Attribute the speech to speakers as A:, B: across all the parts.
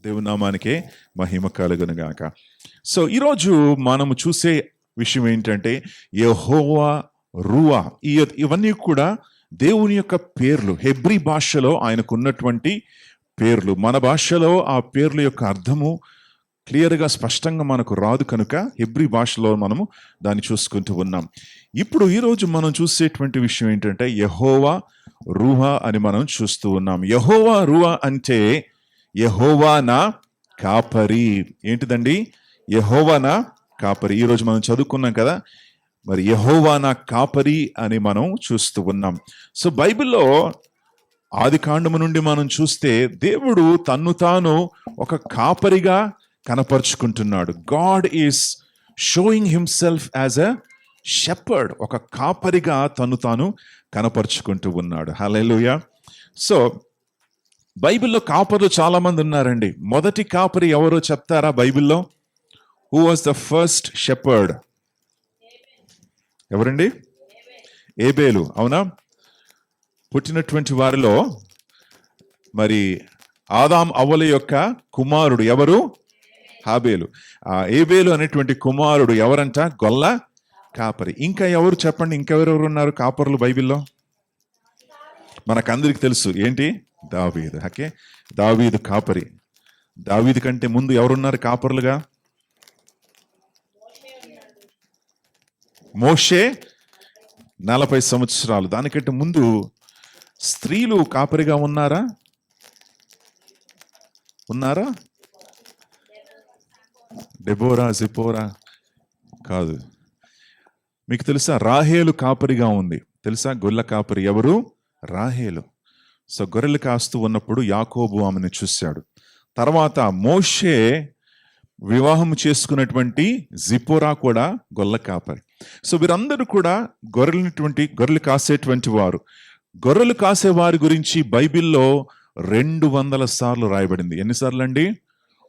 A: దేవుని నామానికే మహిమ కలుగును గాక. సో ఈరోజు మనము చూసే విషయం ఏంటంటే యెహోవా రూవా. ఇవన్నీ కూడా దేవుని యొక్క పేర్లు. హెబ్రీ భాషలో ఆయనకు ఉన్నటువంటి పేర్లు. మన భాషలో ఆ పేర్ల యొక్క అర్థము క్లియర్గా స్పష్టంగా మనకు రాదు కనుక హెబ్రీ భాషలో మనము దాన్ని చూసుకుంటూ ఉన్నాం. ఇప్పుడు ఈరోజు మనం చూసేటువంటి విషయం ఏంటంటే యెహోవా రూహా అని మనం చూస్తూ ఉన్నాం. యెహోవా రూహా అంటే యెహోవా నా కాపరి. ఏంటిదండి? యెహోవా నా కాపరి. ఈరోజు మనం చదువుకున్నాం కదా, మరి యెహోవా నా కాపరి అని మనం చూస్తూ ఉన్నాం. సో బైబిల్లో ఆది కాండము నుండి మనం చూస్తే దేవుడు తన్ను తాను ఒక కాపరిగా కనపరుచుకుంటున్నాడు. God is showing himself as a shepherd. ఒక కాపరిగా తను తాను కనపరుచుకుంటూ ఉన్నాడు. హల్లెలూయా. సో బైబిల్లో కాపర్లు చాలా మంది ఉన్నారండి. మొదటి కాపరి ఎవరో చెప్తారా బైబిల్లో? Who was the first shepherd? ఎవరండి? ఏబేలు. అవునా? పుట్టినటువంటి వారిలో మరి ఆదాం అవ్వల యొక్క కుమారుడు ఎవరు? హాబేలు. ఆ ఏబేలు అనేటువంటి కుమారుడు ఎవరంట? గొల్ల కాపరి. ఇంకా ఎవరు చెప్పండి? ఇంకెవరెవరు ఉన్నారు కాపర్లు బైబిల్లో? మనకందరికి తెలుసు. ఏంటి? దావీదు. ఓకే, దావీదు కాపరి. దావీదు కంటే ముందు ఎవరున్నారు కాపర్లుగా? మోషే 40 సంవత్సరాలు. దానికంటే ముందు స్త్రీలు కాపరిగా ఉన్నారా? డెబోరా, జిపోరా కాదు. మీకు తెలుసా రాహేలు కాపరిగా ఉంది. తెలుసా గొల్ల కాపరి ఎవరు? రాహేలు. సో గొర్రెలు కాస్తూ ఉన్నప్పుడు యాకోబు ఆమెను చూశాడు. తర్వాత మోషే వివాహం చేసుకున్నటువంటి జిపోరా కూడా గొల్ల కాపరి. సో వీరందరూ కూడా గొర్రెలు కాసేటువంటి వారు. గొర్రెలు కాసే వారి గురించి బైబిల్లో 200 సార్లు రాయబడింది. ఎన్నిసార్లు అండి?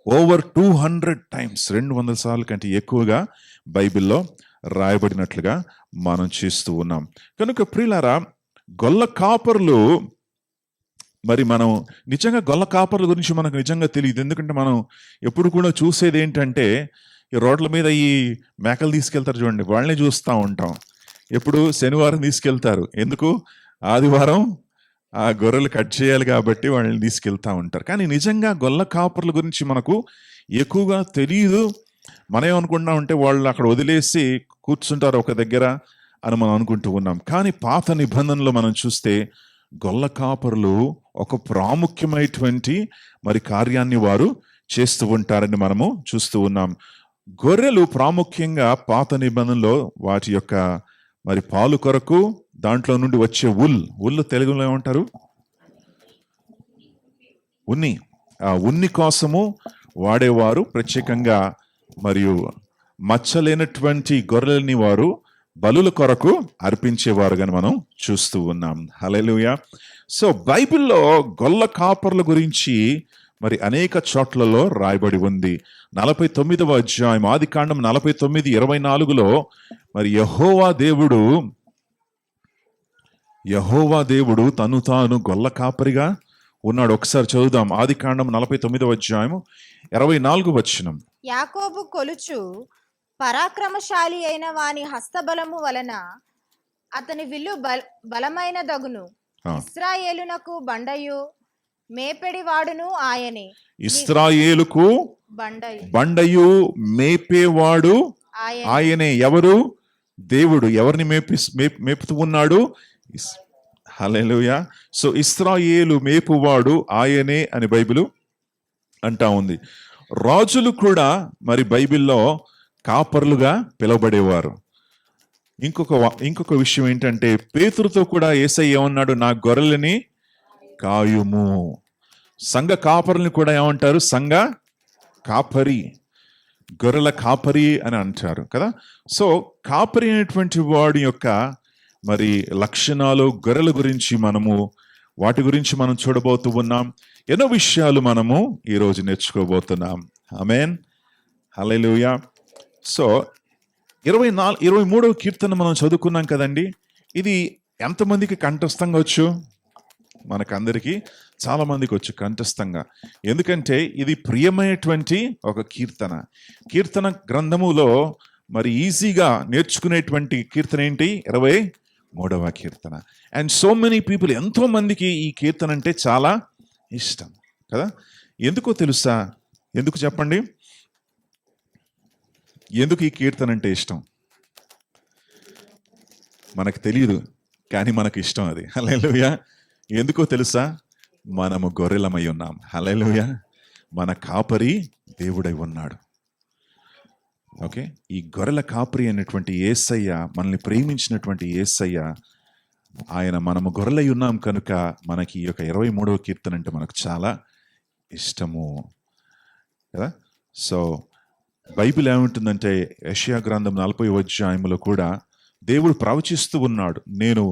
A: Over 200 times. 200 సార్లు కంటే ఎక్కువగా బైబిల్లో రాయబడినట్లుగా మనం చూస్తూ ఉన్నాం. కనుక ప్రియులారా, గొల్ల కాపర్లు, మరి మనం నిజంగా గొల్ల కాపర్ల గురించి మనకు నిజంగా తెలియదు. ఎందుకంటే మనం ఎప్పుడు కూడా చూసేది ఏంటంటే ఈ రోడ్ల మీద ఈ మేకలు తీసుకెళ్తారు చూడండి, వాళ్ళని చూస్తూ ఉంటాం. ఎప్పుడు శనివారం తీసుకెళ్తారు. ఎందుకు? ఆదివారం ఆ గొర్రెలు కట్ చేయాలి కాబట్టి వాళ్ళని తీసుకెళ్తా ఉంటారు. కానీ నిజంగా గొల్ల కాపర్ల గురించి మనకు ఎక్కువగా తెలియదు. మనం ఏమనుకుంటా ఉంటే వాళ్ళు అక్కడ వదిలేసి కూర్చుంటారు ఒక దగ్గర అని మనం అనుకుంటూ ఉన్నాం. కానీ పాత నిబంధనలో మనం చూస్తే గొల్ల కాపరులు ఒక ప్రాముఖ్యమైనటువంటి మరి కార్యాన్ని వారు చేస్తూ ఉంటారని మనము చూస్తూ ఉన్నాం. గొర్రెలు ప్రాముఖ్యంగా పాత నిబంధనలో వాటి యొక్క మరి పాలు కొరకు, దాంట్లో నుండి వచ్చే ఉల్లు తెలుగులో ఏమంటారు? ఉన్ని. ఆ ఉన్ని కోసము వాడేవారు. ప్రత్యేకంగా మరియు మచ్చలేనటువంటి గొర్రెలని వారు బలుల కొరకు అర్పించేవారుగా మనం చూస్తూ ఉన్నాం. హల్లెలూయా. సో బైబిల్లో గొల్ల కాపర్ల గురించి మరి అనేక చోట్లలో రాయబడి ఉంది. 49వ అధ్యాయం ఆది కాండం 49:24లో మరి యెహోవా దేవుడు తను తాను గొల్ల కాపరిగా ఉన్నాడు. ఒకసారి చదువుదాం. ఆది కాండం 49వ అధ్యాయము 24వ వచనం.
B: యాకోబు కొలుచు పరాక్రమశాలి అయిన వాని హస్తబలము వలన అతని విల్లు బలమైన దగును. ఇశ్రాయేలునకు బండయు మేపెడివాడును ఆయనే.
A: ఇశ్రాయేలుకు బండయు మేపేవాడు ఆయనే. ఎవరు? దేవుడు. ఎవరిని మేపుతూ ఉన్నాడు? హల్లెలూయా. సో ఇశ్రాయేలు మేపువాడు ఆయనే అని బైబిల్ అంటా ఉంది. రాజులు మరి బైబిల్లో కాపర్లుగా పిలువబడేవారు. ఇంకొక విషయం ఏంటంటే పేతురుతో కూడా యేసయ్య ఏమన్నాడు? నా గొర్రెలని కాయుము. సంఘ కాపరులను కూడా ఏమంటారు? సంఘ కాపరి, గొర్రెల కాపరి అని అంటారు కదా. సో కాపరి అనేటువంటి వాడి యొక్క మరి లక్షణాలు, గొర్రెల గురించి వాటి గురించి మనం చూడబోతూ ఉన్నాం. ఎన్నో విషయాలు మనము ఈరోజు నేర్చుకోబోతున్నాం. ఆమేన్, హల్లెలూయా. సో 23వ కీర్తన మనం చదువుకున్నాం కదండి. ఇది ఎంతమందికి కంఠస్థంగా వచ్చు? మనకందరికీ చాలా మందికి వచ్చు కంఠస్థంగా. ఎందుకంటే ఇది ప్రియమైనటువంటి ఒక కీర్తన గ్రంథములో మరి ఈజీగా నేర్చుకునేటువంటి కీర్తన ఏంటి? 23వ కీర్తన. అండ్ సో మెనీ పీపుల్, ఎంతో మందికి ఈ కీర్తన అంటే చాలా ఇష్టం కదా. ఎందుకో తెలుసా? ఎందుకు చెప్పండి? ఎందుకు ఈ కీర్తన అంటే ఇష్టం? మనకు తెలియదు, కానీ మనకు ఇష్టం అది. హల్లెలూయా. ఎందుకో తెలుసా? మనము గొర్రెలమై ఉన్నాం. హల్లెలూయా. మన కాపరి దేవుడై ఉన్నాడు. ఓకే, ఈ గొర్రెల కాపరి అనేటువంటి యేసయ్య, మనల్ని ప్రేమించినటువంటి యేసయ్య, ఆయన మనము గొర్రెలై ఉన్నాం కనుక మనకి ఈ యొక్క 23వ కీర్తన అంటే మనకు చాలా ఇష్టము కదా. సో బైబిల్ ఏముంటుందంటే, యెషయా గ్రంథం 40వ అధ్యాయంలో కూడా దేవుడు ప్రవచిస్తూ ఉన్నాడు, నేను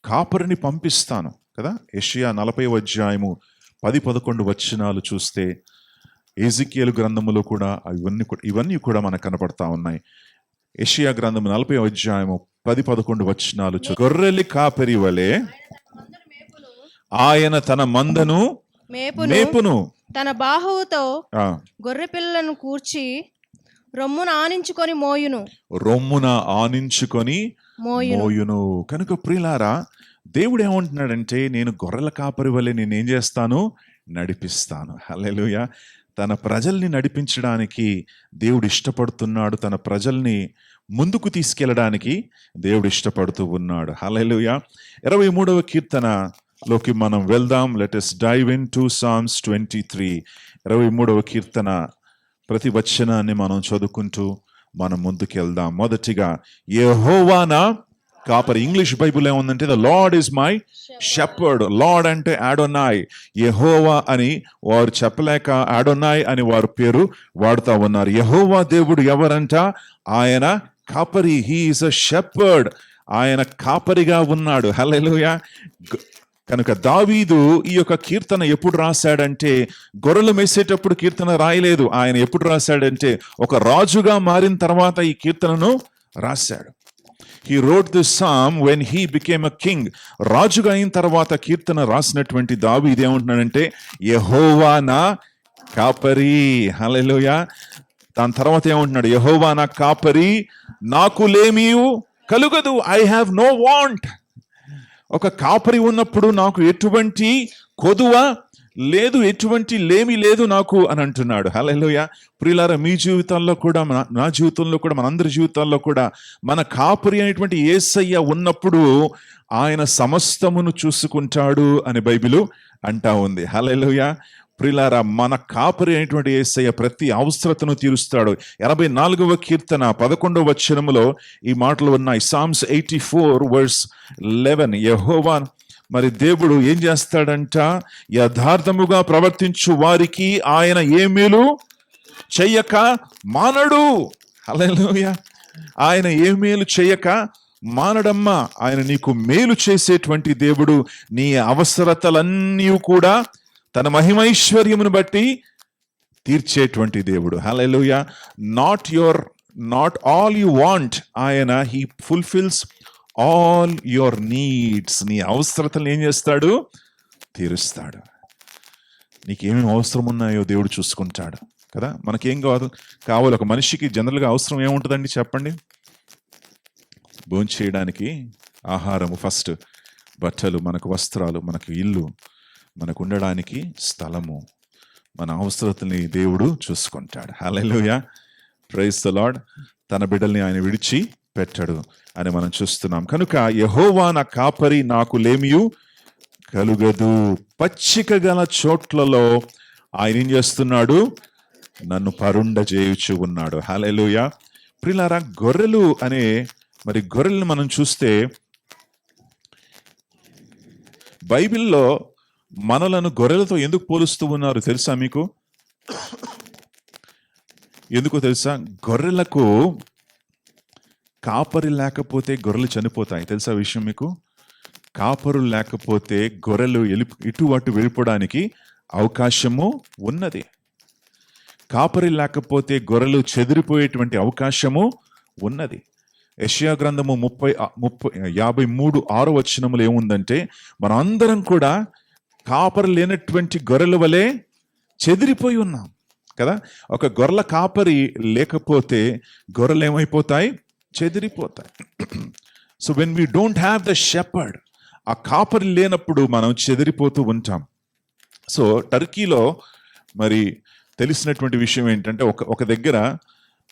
A: కాపరిని పంపిస్తాను కదా. యెషయా 40వ అధ్యాయము 10-11 వచనాలు చూస్తే, ఎజికియేలు గ్రంథములో కూడా ఇవన్నీ కూడా మనకు కనపడతా ఉన్నాయి. యెషయా గ్రంథం 40వ అధ్యాయము 10-11 వచనాలు, గొర్రెలి కాపరి వలె ఆయన తన మందను మేపును,
B: తన బాహువుతో గొర్రె పిల్లలను కూర్చి రొమ్మున ఆనించుకొని మోయును. కనుక ప్రియులారా, దేవుడు ఏమంటున్నాడంటే, నేను గొర్రెల కాపరి వలె నేనేం చేస్తాను? నడిపిస్తాను. హల్లెలూయా. తన ప్రజల్ని నడిపించడానికి దేవుడు ఇష్టపడుతున్నాడు. తన ప్రజల్ని ముందుకు తీసుకెళ్ళడానికి దేవుడు ఇష్టపడుతూ ఉన్నాడు. హల్లెలూయా. 23వ కీర్తనలోకి మనం వెళ్దాం. Let us dive into Psalms 23. 23వ కీర్తన ప్రతి వచనాన్ని మనం చదువుకుంటూ మనం ముందుకు వెళ్దాం. మొదటిగా, యెహోవా నా కాపరి. ఇంగ్లీష్ బైబుల్ ఏముందంటే, the lord is my shepherd. Lord అంటే అడోనాయ్. యెహోవా అని వారు చెప్పలేక అడోనాయ్ అని వారు పేరు వాడుతూ ఉన్నారు. యెహోవా దేవుడు ఎవరంట? ఆయన కాపరి. He is a shepherd. ఆయన కాపరిగా ఉన్నాడు. హల్లెలూయా. కనుక దావీదు ఈ యొక్క కీర్తన ఎప్పుడు రాశాడంటే, గొర్రెలు మేసేటప్పుడు కీర్తన రాయలేదు. ఆయన ఎప్పుడు రాశాడంటే, ఒక రాజుగా మారిన తర్వాత ఈ కీర్తనను రాశాడు. He wrote this psalm when he became a king. రాజుగా అయిన తర్వాత కీర్తన రాసినటువంటి దావీదు ఏమంటున్నాడంటే, యెహోవా నా కాపరి. హల్లెలూయా. దాని తర్వాత ఏమంటున్నాడు? యెహోవా నా కాపరి, నాకు లేమియు కలుగదు. I have no want. ఒక కాపరి ఉన్నప్పుడు నాకు ఎటువంటి కొదువ లేదు, ఎటువంటి లేమి లేదు నాకు అని అంటున్నాడు. హల్లెలూయా. ప్రియులారా, మీ జీవితాల్లో కూడా, నా జీవితంలో కూడా, మనందరి జీవితాల్లో కూడా మన కాపరి అనేటువంటి యేసయ్య ఉన్నప్పుడు ఆయన సమస్తమును చూసుకుంటాడు అని బైబిలు అంటా ఉంది. హల్లెలూయా. ప్రియులారా, మన కాపరి అనేటువంటి యేసయ్య ప్రతి అవసరతను తీరుస్తాడు. 84వ కీర్తన 11వ వచనములో ఈ మాటలు ఉన్నాయి. Psalms 84:11. యెహోవా మరి దేవుడు ఏం చేస్తాడంట? యథార్థముగా ప్రవర్తించు వారికి ఆయన ఏ మేలు చెయ్యక మానడు. హల్లెలూయా. ఆయన ఏ మేలు చెయ్యక మానడమ్మా. ఆయన నీకు మేలు చేసేటువంటి దేవుడు. నీ అవసరతలన్నీ కూడా తన మహిమైశ్వర్యమును బట్టి తీర్చేటువంటి దేవుడు. Hallelujah. Not all you want. ఆయన he fulfils all your needs. నీ అవసరతలు ఏం చేస్తాడు? తీరుస్తాడు. నీకేమేమి అవసరం ఉన్నాయో దేవుడు చూసుకుంటాడు కదా. మనకేం కావాలి? ఒక మనిషికి జనరల్గా అవసరం ఏముంటుందండి చెప్పండి? భోంచేయడానికి ఆహారము ఫస్ట్, బట్టలు, మనకు వస్త్రాలు, మనకు ఇల్లు, మనకు ఉండడానికి స్థలము. మన అవసరతని దేవుడు చూసుకుంటాడు. హల్లెలూయా. Praise the Lord. తన బిడ్డల్ని ఆయన విడిచి పెట్టడు అని మనం చూస్తున్నాం. కనుక యెహోవా నా కాపరి, నాకు లేమియు కలుగదు. పచ్చిక గల చోట్లలో ఆయన ఏం చేస్తున్నాడు? నన్ను పరుండజేయుచు ఉన్నాడు. హల్లెలూయా. ప్రియులారా, గొర్రెలు అనే గొర్రెలను మనం చూస్తే బైబిల్లో మనలను గొర్రెలతో ఎందుకు పోలుస్తూ ఉన్నారు తెలుసా మీకు? ఎందుకో తెలుసా? గొర్రెలకు కాపరి లేకపోతే గొర్రెలు చనిపోతాయి. తెలుసా విషయం మీకు? కాపరులు లేకపోతే గొర్రెలు ఇటు అటు వెళ్ళిపోవడానికి అవకాశము ఉన్నది. కాపరి లేకపోతే గొర్రెలు చెదిరిపోయేటువంటి అవకాశము ఉన్నది. యెషయా గ్రంథము 53:6 వచనములు ఏముందంటే, మనం అందరం కూడా
A: కాపరి లేనటువంటి గొర్రెల వలె చెదిరిపోయి ఉన్నాం కదా. ఒక గొర్రెల కాపరి లేకపోతే గొర్రెలు ఏమైపోతాయి? చెదిరిపోతాయి. So when we don't have the shepherd, ఆ కాపరి లేనప్పుడు మనం చెదిరిపోతూ ఉంటాం. సో టర్కీలో మరి తెలిసినటువంటి విషయం ఏంటంటే ఒక దగ్గర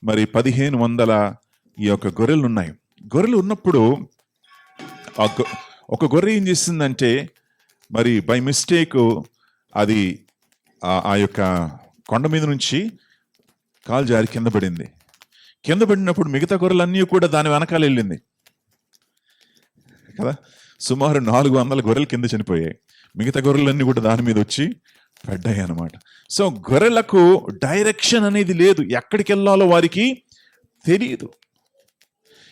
A: మరి 1500 ఈ యొక్క గొర్రెలు ఉన్నాయి. గొర్రెలు ఉన్నప్పుడు ఒక గొర్రె ఏం చేసిందంటే మరి బై మిస్టేక్ అది ఆ యొక్క కొండ మీద నుంచి కాలు జారి కింద పడింది. కింద పడినప్పుడు మిగతా గొర్రెలన్నీ కూడా దాని వెనకాల వెళ్ళింది కదా. సుమారు 400 గొర్రెలు కింద చనిపోయాయి. మిగతా గొర్రెలన్నీ కూడా దాని మీద వచ్చి పడ్డాయి అన్నమాట. సో గొర్రెలకు డైరెక్షన్ అనేది లేదు, ఎక్కడికి వెళ్ళాలో వారికి తెలియదు.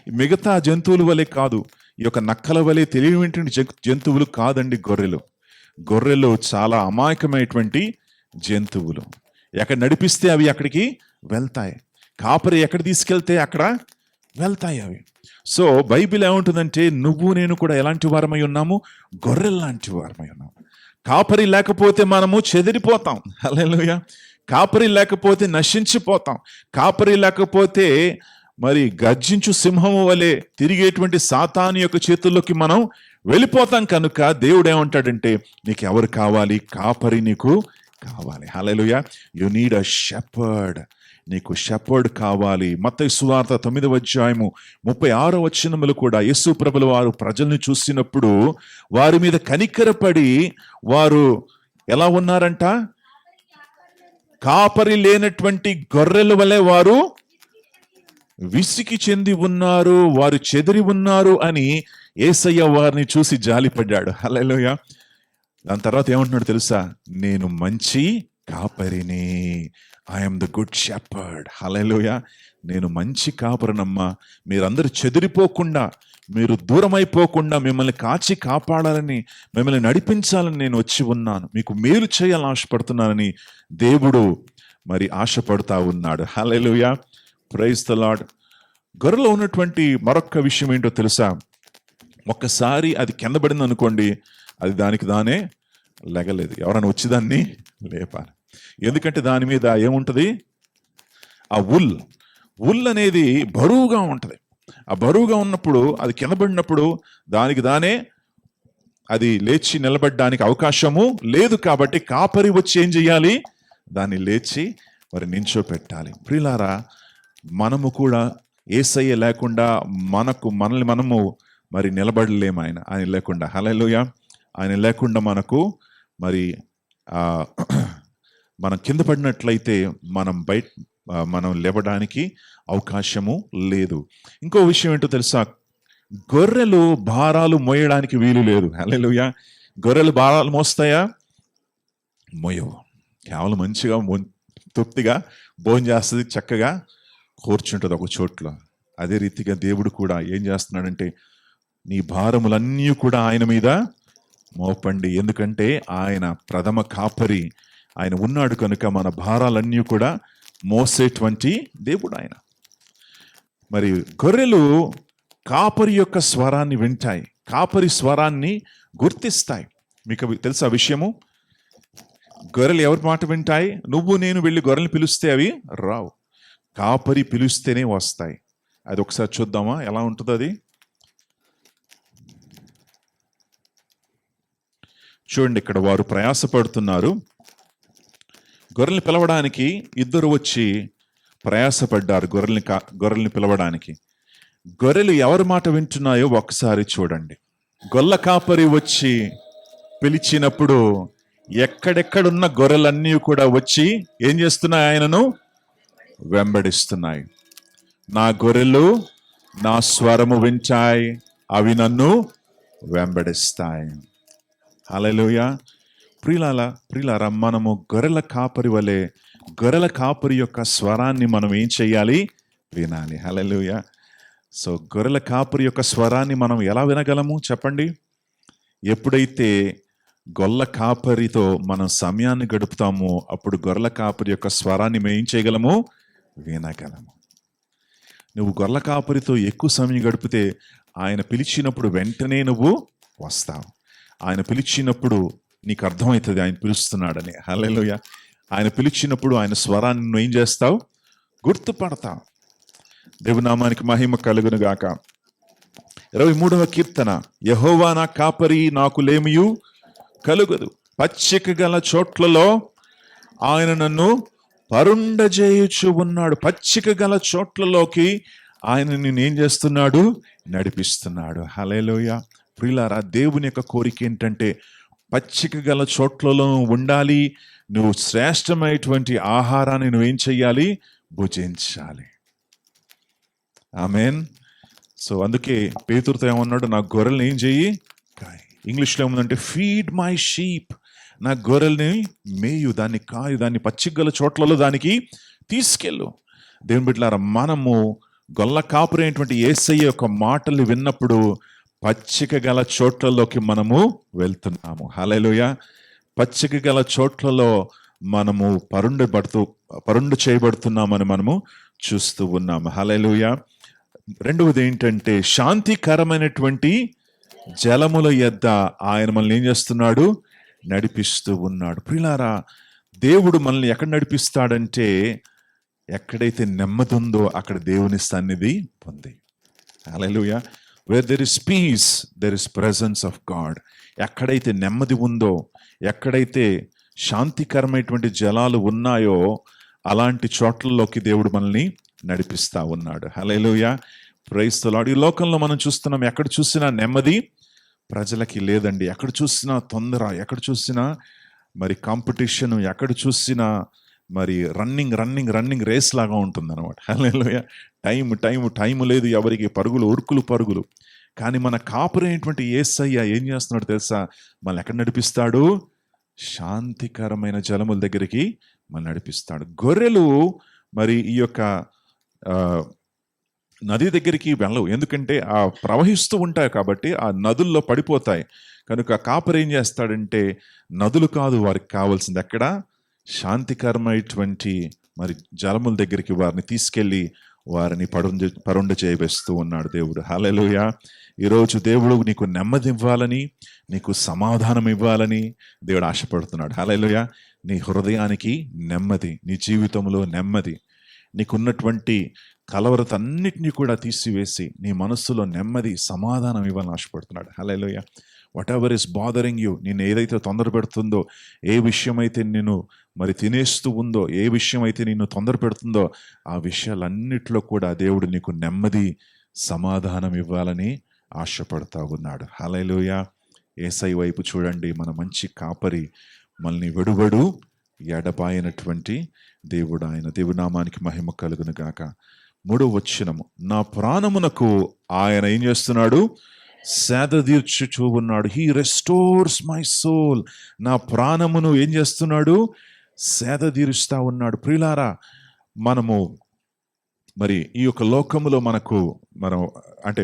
A: మిగతా జంతువుల వలె కాదు, ఈ యొక్క నక్కల వలె తెలియనటువంటి జంతువులు కాదండి గొర్రెలు. గొర్రెలు చాలా అమాయకమైనటువంటి జంతువులు. ఎక్కడ నడిపిస్తే అవి అక్కడికి వెళ్తాయి, కాపరి ఎక్కడ తీసుకెళ్తే అక్కడ వెళ్తాయి అవి. సో బైబిల్ ఏముంటుందంటే నువ్వు నేను కూడా ఎలాంటి వారమై ఉన్నాము? గొర్రెలు లాంటి వారమై ఉన్నాము. కాపరి లేకపోతే మనము చెదిరిపోతాం. హల్లెలూయా. కాపరి లేకపోతే నశించిపోతాం. కాపరి లేకపోతే మరి గర్జించు సింహము వలె తిరిగేటువంటి సాతాను యొక్క చేతుల్లోకి మనం వెళ్ళిపోతాం. కనుక దేవుడు ఏమంటాడంటే నీకు ఎవరు కావాలి? కాపరి నీకు కావాలి. Hallelujah. You need a shepherd. నీకు షెపర్డ్ కావాలి. మత్తయి సువార్త 9వ అధ్యాయము 36వ వచనములు కూడా యేసు ప్రభుల వారు ప్రజల్ని చూసినప్పుడు వారి మీద కనికరపడి వారు ఎలా ఉన్నారంట? కాపరి లేనటువంటి గొర్రెల వలె వారు విసికి చెంది ఉన్నారు, వారు చెదిరి ఉన్నారు అని యేసయ్య వారిని చూసి జాలిపడ్డాడు. హల్లెలూయా. దాని తర్వాత ఏమంటున్నాడు తెలుసా? నేను మంచి కాపరిని. I'm the good shepherd. Hallelujah. నేను మంచి కాపరినమ్మా. మీరందరూ చెదిరిపోకుండా, మీరు దూరం అయిపోకుండా మిమ్మల్ని కాచి కాపాడాలని, మిమ్మల్ని నడిపించాలని నేను వచ్చి ఉన్నాను. మీకు మేలు చేయాలని ఆశపడుతున్నానని దేవుడు మరి ఆశపడుతూ ఉన్నాడు. హల్లెలూయా. Praise the Lord. గొర్రెలో ఉన్నటువంటి మరొక విషయం ఏంటో తెలుసా? ఒక్కసారి అది కింద పడింది అనుకోండి, అది దానికి దానే లెగలేదు. ఎవరైనా వచ్చి దాన్ని లేపాలి. ఎందుకంటే దాని మీద ఏముంటుంది? ఆ ఉల్ అనేది బరువుగా ఉంటుంది. ఆ బరువుగా ఉన్నప్పుడు అది కింద పడినప్పుడు దానికి దానే అది లేచి నిలబడడానికి అవకాశము లేదు. కాబట్టి కాపరి వచ్చి ఏం చెయ్యాలి? దాన్ని లేచి మరి నించోపెట్టాలి. ప్రియులారా, మనము కూడా యేసయ్య లేకుండా మనల్ని మనము మరి నిలబడలేము. ఆయన లేకుండా. హల్లెలూయా. ఆయన లేకుండా మనకు మరి మనం కింద పడినట్లయితే మనం లేవడానికి అవకాశము లేదు. ఇంకో విషయం ఏంటో తెలుసా? గొర్రెలు భారాలు మోయడానికి వీలు లేదు. హల్లెలూయా. గొర్రెలు భారాలు మోస్తాయా? మోయవు. కేవలం మంచిగా తృప్తిగా భోజనం చేస్తుంది, చక్కగా కూర్చుంటుంది ఒక చోట్ల. అదే రీతిగా దేవుడు కూడా ఏం చేస్తున్నాడంటే నీ భారములన్నీ కూడా ఆయన మీద మోపండి. ఎందుకంటే ఆయన ప్రథమ కాపరి, ఆయన ఉన్నాడు కనుక మన భారాలన్నీ కూడా మోసేటువంటి దేవుడు ఆయన. మరి గొర్రెలు కాపరి యొక్క స్వరాన్ని వింటాయి, కాపరి స్వరాన్ని గుర్తిస్తాయి. మీకు తెలుసా విషయము? గొర్రెలు ఎవరి మాట వింటాయి? నువ్వు నేను వెళ్ళి గొర్రెలు పిలిస్తే అవి రావు, కాపరి పిలిస్తేనే వస్తాయి. అది ఒకసారి చూద్దామా ఎలా ఉంటుందో అది? చూడండి, ఇక్కడ వారు ప్రయాసపడుతున్నారు. గొర్రెల్ని పిలవడానికి ఇద్దరు వచ్చి ప్రయాసపడ్డారు గొర్రెల్ని పిలవడానికి. గొర్రెలు ఎవరి మాట వింటున్నాయో ఒకసారి చూడండి. గొల్ల కాపరి వచ్చి పిలిచినప్పుడు ఎక్కడెక్కడున్న గొర్రెలన్నీ కూడా వచ్చి ఏం చేస్తున్నాయి? ఆయనను వెంబడిస్తున్నాయి. నా గొర్రెలు నా స్వరము వింటాయి, అవి వెంబడిస్తాయి. హల్లెలూయా. ప్రియులారా, మనము గొర్రెల కాపరి వలె గొర్రెల కాపరి యొక్క స్వరాన్ని మనం ఏం చేయాలి? వినాలి. హల్లెలూయా. సో గొర్రెల కాపరి యొక్క స్వరాన్ని మనం ఎలా వినగలము చెప్పండి? ఎప్పుడైతే గొల్ల కాపరితో మనం సమయాన్ని గడుపుతామో అప్పుడు గొర్రెల కాపరి యొక్క స్వరాన్ని మేము ఏం చేయగలము? వినగలము. నువ్వు గొర్రెల కాపరితో ఎక్కువ సమయం గడిపితే ఆయన పిలిచినప్పుడు వెంటనే నువ్వు వస్తావు. ఆయన పిలిచినప్పుడు
B: నీకు అర్థమవుతుంది ఆయన పిలుస్తున్నాడని. హల్లెలూయా. ఆయన పిలిచినప్పుడు ఆయన స్వరాన్ని నువ్వు ఏం చేస్తావు? గుర్తుపడతావు. దేవునామానికి మహిమ కలుగును గాక. 23వ కీర్తన. యెహోవా నా కాపరి, నాకు లేమియు కలుగదు. పచ్చిక గల చోట్లలో ఆయన నన్ను పరుండజేయుచు ఉన్నాడు. పచ్చిక గల చోట్లలోకి ఆయన నిన్నేం చేస్తున్నాడు? నడిపిస్తున్నాడు. హల్లెలూయా. ప్రియులారా, దేవుని యొక్క కోరిక ఏంటంటే పచ్చిక గల చోట్లలో ఉండాలి. నువ్వు శ్రేష్టమైనటువంటి ఆహారాన్ని నువ్వేం చెయ్యాలి? భుజించాలి. ఆమేన్. సో అందుకే పేతురుతో ఏమన్నాడు? నా గొర్రెల్ని ఏం చెయ్యి? ఇంగ్లీష్లో ఏముందంటే ఫీడ్ మై షీప్. నా గొర్రెల్ని మేయు, దాన్ని కాయు, దాన్ని పచ్చిక గల చోట్లలో దానికి తీసుకెళ్ళు. దేవుని బిడ్డలారా, మనము గొల్ల కాపురి అయినటువంటి యేసయ్య యొక్క మాటలు విన్నప్పుడు పచ్చిక గల చోట్లలోకి మనము వెళ్తున్నాము. హల్లెలూయా. పచ్చిక గల చోట్లలో మనము పరుండు చేయబడుతున్నామని మనము చూస్తూ ఉన్నాము. హల్లెలూయా. రెండవది ఏంటంటే శాంతికరమైనటువంటి జలముల యొద్ద ఆయన మనల్ని ఏం చేస్తున్నాడు? నడిపిస్తూ ఉన్నాడు. ప్రియులారా, దేవుడు మనల్ని ఎక్కడ నడిపిస్తాడంటే ఎక్కడైతే నెమ్మది ఉందో అక్కడ దేవుని సన్నిధి ఉంది. Hallelujah. Where there is peace there is presence of God. ఎక్కడైతే నెమ్మది ఉందో, ఎక్కడైతే శాంతికరమైనటువంటి జలాలు ఉన్నాయో అలాంటి చోట్లలోకి దేవుడు మనల్ని నడిపిస్తా ఉన్నాడు. హల్లెలూయా. Praise the Lord. ఈ లోకంలో మనం చూస్తున్నాం, ఎక్కడ చూసినా నెమ్మది ప్రజలకి లేదండి. ఎక్కడ చూసినా తొందర, ఎక్కడ చూసినా మరి కాంపిటీషన్, ఎక్కడ చూసినా మరి రన్నింగ్ రేస్ లాగా ఉంటుంది అనమాట. హల్లెలూయా. టైం లేదు ఎవరికి, పరుగులు. కానీ మన కాపురైనటువంటి యేసయ్య ఏం చేస్తున్నాడు తెలుసా? మనల్ని ఎక్కడ నడిపిస్తాడు? శాంతికరమైన జలముల దగ్గరికి మనం నడిపిస్తాడు. గొర్రెలు మరి ఈ యొక్క నది దగ్గరికి వెళ్ళవు, ఎందుకంటే ఆ ప్రవహిస్తూ ఉంటాయి కాబట్టి ఆ నదుల్లో పడిపోతాయి. కనుక కాపరి ఏం చేస్తాడంటే నదులు కాదు వారికి కావాల్సింది, ఎక్కడ శాంతికరమైనటువంటి మరి జలముల దగ్గరికి వారిని తీసుకెళ్ళి వారిని పరుండ చేయవేస్తూ ఉన్నాడు దేవుడు. హల్లెలూయా. ఈరోజు దేవుడు నీకు నెమ్మది ఇవ్వాలని, నీకు సమాధానం ఇవ్వాలని దేవుడు ఆశపడుతున్నాడు. హల్లెలూయా. నీ హృదయానికి నెమ్మది, నీ జీవితంలో నెమ్మది, నీకున్నటువంటి కలవరత అన్నిటినీ కూడా తీసివేసి నీ మనస్సులో నెమ్మది, సమాధానం ఇవ్వాలని ఆశపడుతున్నాడు. Hallelujah. Whatever is bothering you, నిన్ను ఏదైతే తొందర పెడుతుందో, ఏ విషయం అయితే నిన్ను మరి తినేస్తూ ఉందో, ఏ విషయం అయితే నిన్ను తొందర పెడుతుందో ఆ విషయాలన్నిటిలో కూడా దేవుడు నీకు నెమ్మది, సమాధానం ఇవ్వాలని ఆశపడతా ఉన్నాడు. హల్లెలూయా. యేసయ్య వైపు చూడండి. మన మంచి కాపరి, మనల్ని వెడువడు ఎడబాయనటువంటి దేవుడు ఆయన. దేవునామానికి మహిమ కలుగును గాక. 3వ వచనము. నా ప్రాణమునకు ఆయన ఏం చేస్తున్నాడు? సేద తీర్చుచూ ఉన్నాడు. He restores my soul. నా ప్రాణమును ఏం చేస్తున్నాడు? సేద తీరుస్తా ఉన్నాడు. ప్రియులారా, మనము మరి ఈ యొక్క లోకములో మనం అంటే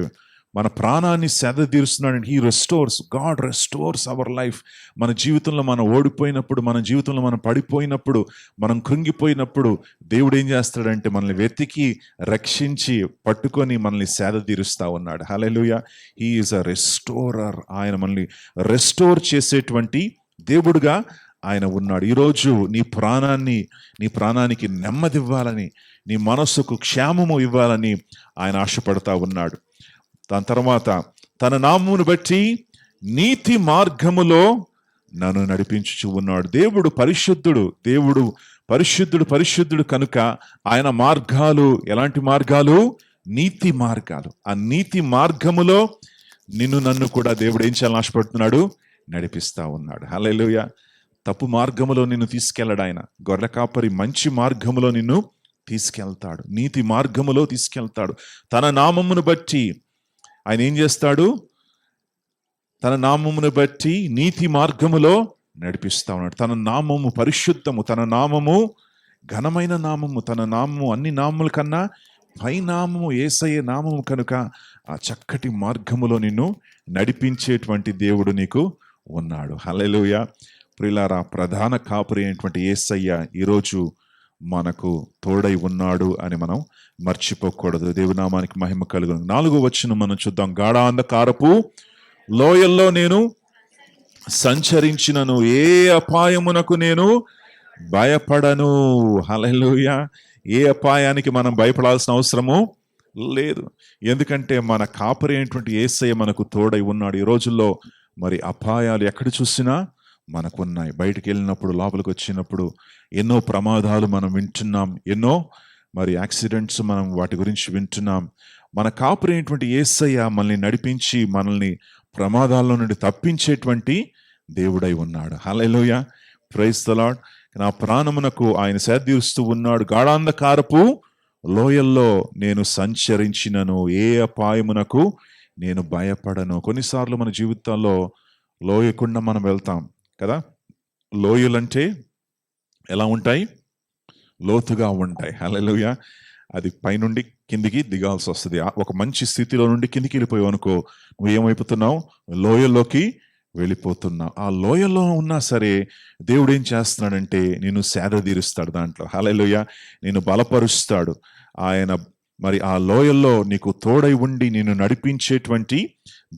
B: మన ప్రాణాన్ని సేద తీరుస్తున్నాడు. He restores, God restores our life. మన జీవితంలో మనం ఓడిపోయినప్పుడు, మన జీవితంలో మనం పడిపోయినప్పుడు, మనం కృంగిపోయినప్పుడు దేవుడు ఏం చేస్తాడంటే మనల్ని వెతికి రక్షించి పట్టుకొని మనల్ని సేద తీరుస్తా ఉన్నాడు. Hallelujah. He is a restorer. ఆయన మనల్ని రెస్టోర్ చేసేటువంటి దేవుడుగా ఆయన ఉన్నాడు. ఈరోజు నీ ప్రాణానికి నెమ్మది ఇవ్వాలని, నీ మనస్సుకు క్షేమము ఇవ్వాలని ఆయన ఆశపడతా ఉన్నాడు. దాని తర్వాత తన నామమును బట్టి నీతి మార్గములో నన్ను నడిపించుచు ఉన్నాడు. దేవుడు పరిశుద్ధుడు కనుక ఆయన మార్గాలు ఎలాంటి మార్గాలు? నీతి మార్గాలు. ఆ నీతి మార్గములో నన్ను కూడా దేవుడు ఏం చేయాలని ఆశపడుతున్నాడు? నడిపిస్తా ఉన్నాడు. హల్లెలూయా. తప్పు మార్గములో నిన్ను తీసుకెళ్ళడు ఆయన. గొర్రె కాపరి మంచి మార్గములో నిన్ను తీసుకెళ్తాడు, నీతి మార్గములో తీసుకెళ్తాడు. తన నామమును బట్టి ఆయన ఏం చేస్తాడు? తన నామమును బట్టి నీతి మార్గములో నడిపిస్తా ఉన్నాడు. తన నామము పరిశుద్ధము, తన నామము ఘనమైన నామము, తన నామము అన్ని నామముల కన్నా పై నామము యేసయ్య నామము కనుక ఆ చక్కటి మార్గములో నిన్ను నడిపించేటువంటి దేవుడు నీకు ఉన్నాడు. హల్లెలూయా. ప్రియులారా, ప్రధాన కాపురి అయినటువంటి యేసయ్య ఈరోజు మనకు తోడై ఉన్నాడు అని మనం మర్చిపోకూడదు. దేవునామానికి మహిమ కలుగును. 4వ వచనం మనం చూద్దాం. గాఢాంధకారపు లోయల్లో నేను సంచరించినను ఏ అపాయమునకు నేను భయపడను. హల్లెలూయా. ఏ అపాయానికి మనం భయపడాల్సిన అవసరము లేదు. ఎందుకంటే మన కాపరి అయినటువంటి యేసయ్య మనకు తోడై ఉన్నాడు. ఈ రోజుల్లో మరి అపాయాలు ఎక్కడ చూసినా మనకున్నాయి. బయటికి వెళ్ళినప్పుడు, లోపలికి వచ్చినప్పుడు ఎన్నో ప్రమాదాలు మనం వింటున్నాం. ఎన్నో మరి యాక్సిడెంట్స్ మనం వాటి గురించి వింటున్నాం. మన కాపరి అయినటువంటి యేసయ్య మనల్ని నడిపించి మనల్ని ప్రమాదాల్లో నుండి తప్పించేటువంటి దేవుడై ఉన్నాడు. హల్లెలూయా. Praise the Lord. నా ప్రాణమునకు ఆయన సేదీరుస్తూ ఉన్నాడు. గాఢాంధకారపు లోయల్లో నేను సంచరించినను ఏ అపాయమునకు నేను భయపడను. కొన్నిసార్లు మన జీవితాల్లో లోయకుండా మనం వెళ్తాం కదా. లోయలంటే ఎలా ఉంటాయి? లోతుగా ఉంటాయి. హల్లెలూయా. అది పైనుండి కిందికి దిగాల్సి వస్తుంది. ఒక మంచి స్థితిలో నుండి కిందికి వెళ్ళిపోయావు అనుకో, నువ్వు ఏమైపోతున్నావు? లోయల్లోకి వెళ్ళిపోతున్నావు. ఆ లోయల్లో ఉన్నా సరే దేవుడు ఏం చేస్తున్నాడంటే నిన్ను సేద తీరుస్తాడు దాంట్లో. హల్లెలూయా. నిన్ను బలపరుస్తాడు ఆయన. మరి ఆ లోయల్లో నీకు తోడై ఉండి నిన్ను నడిపించేటువంటి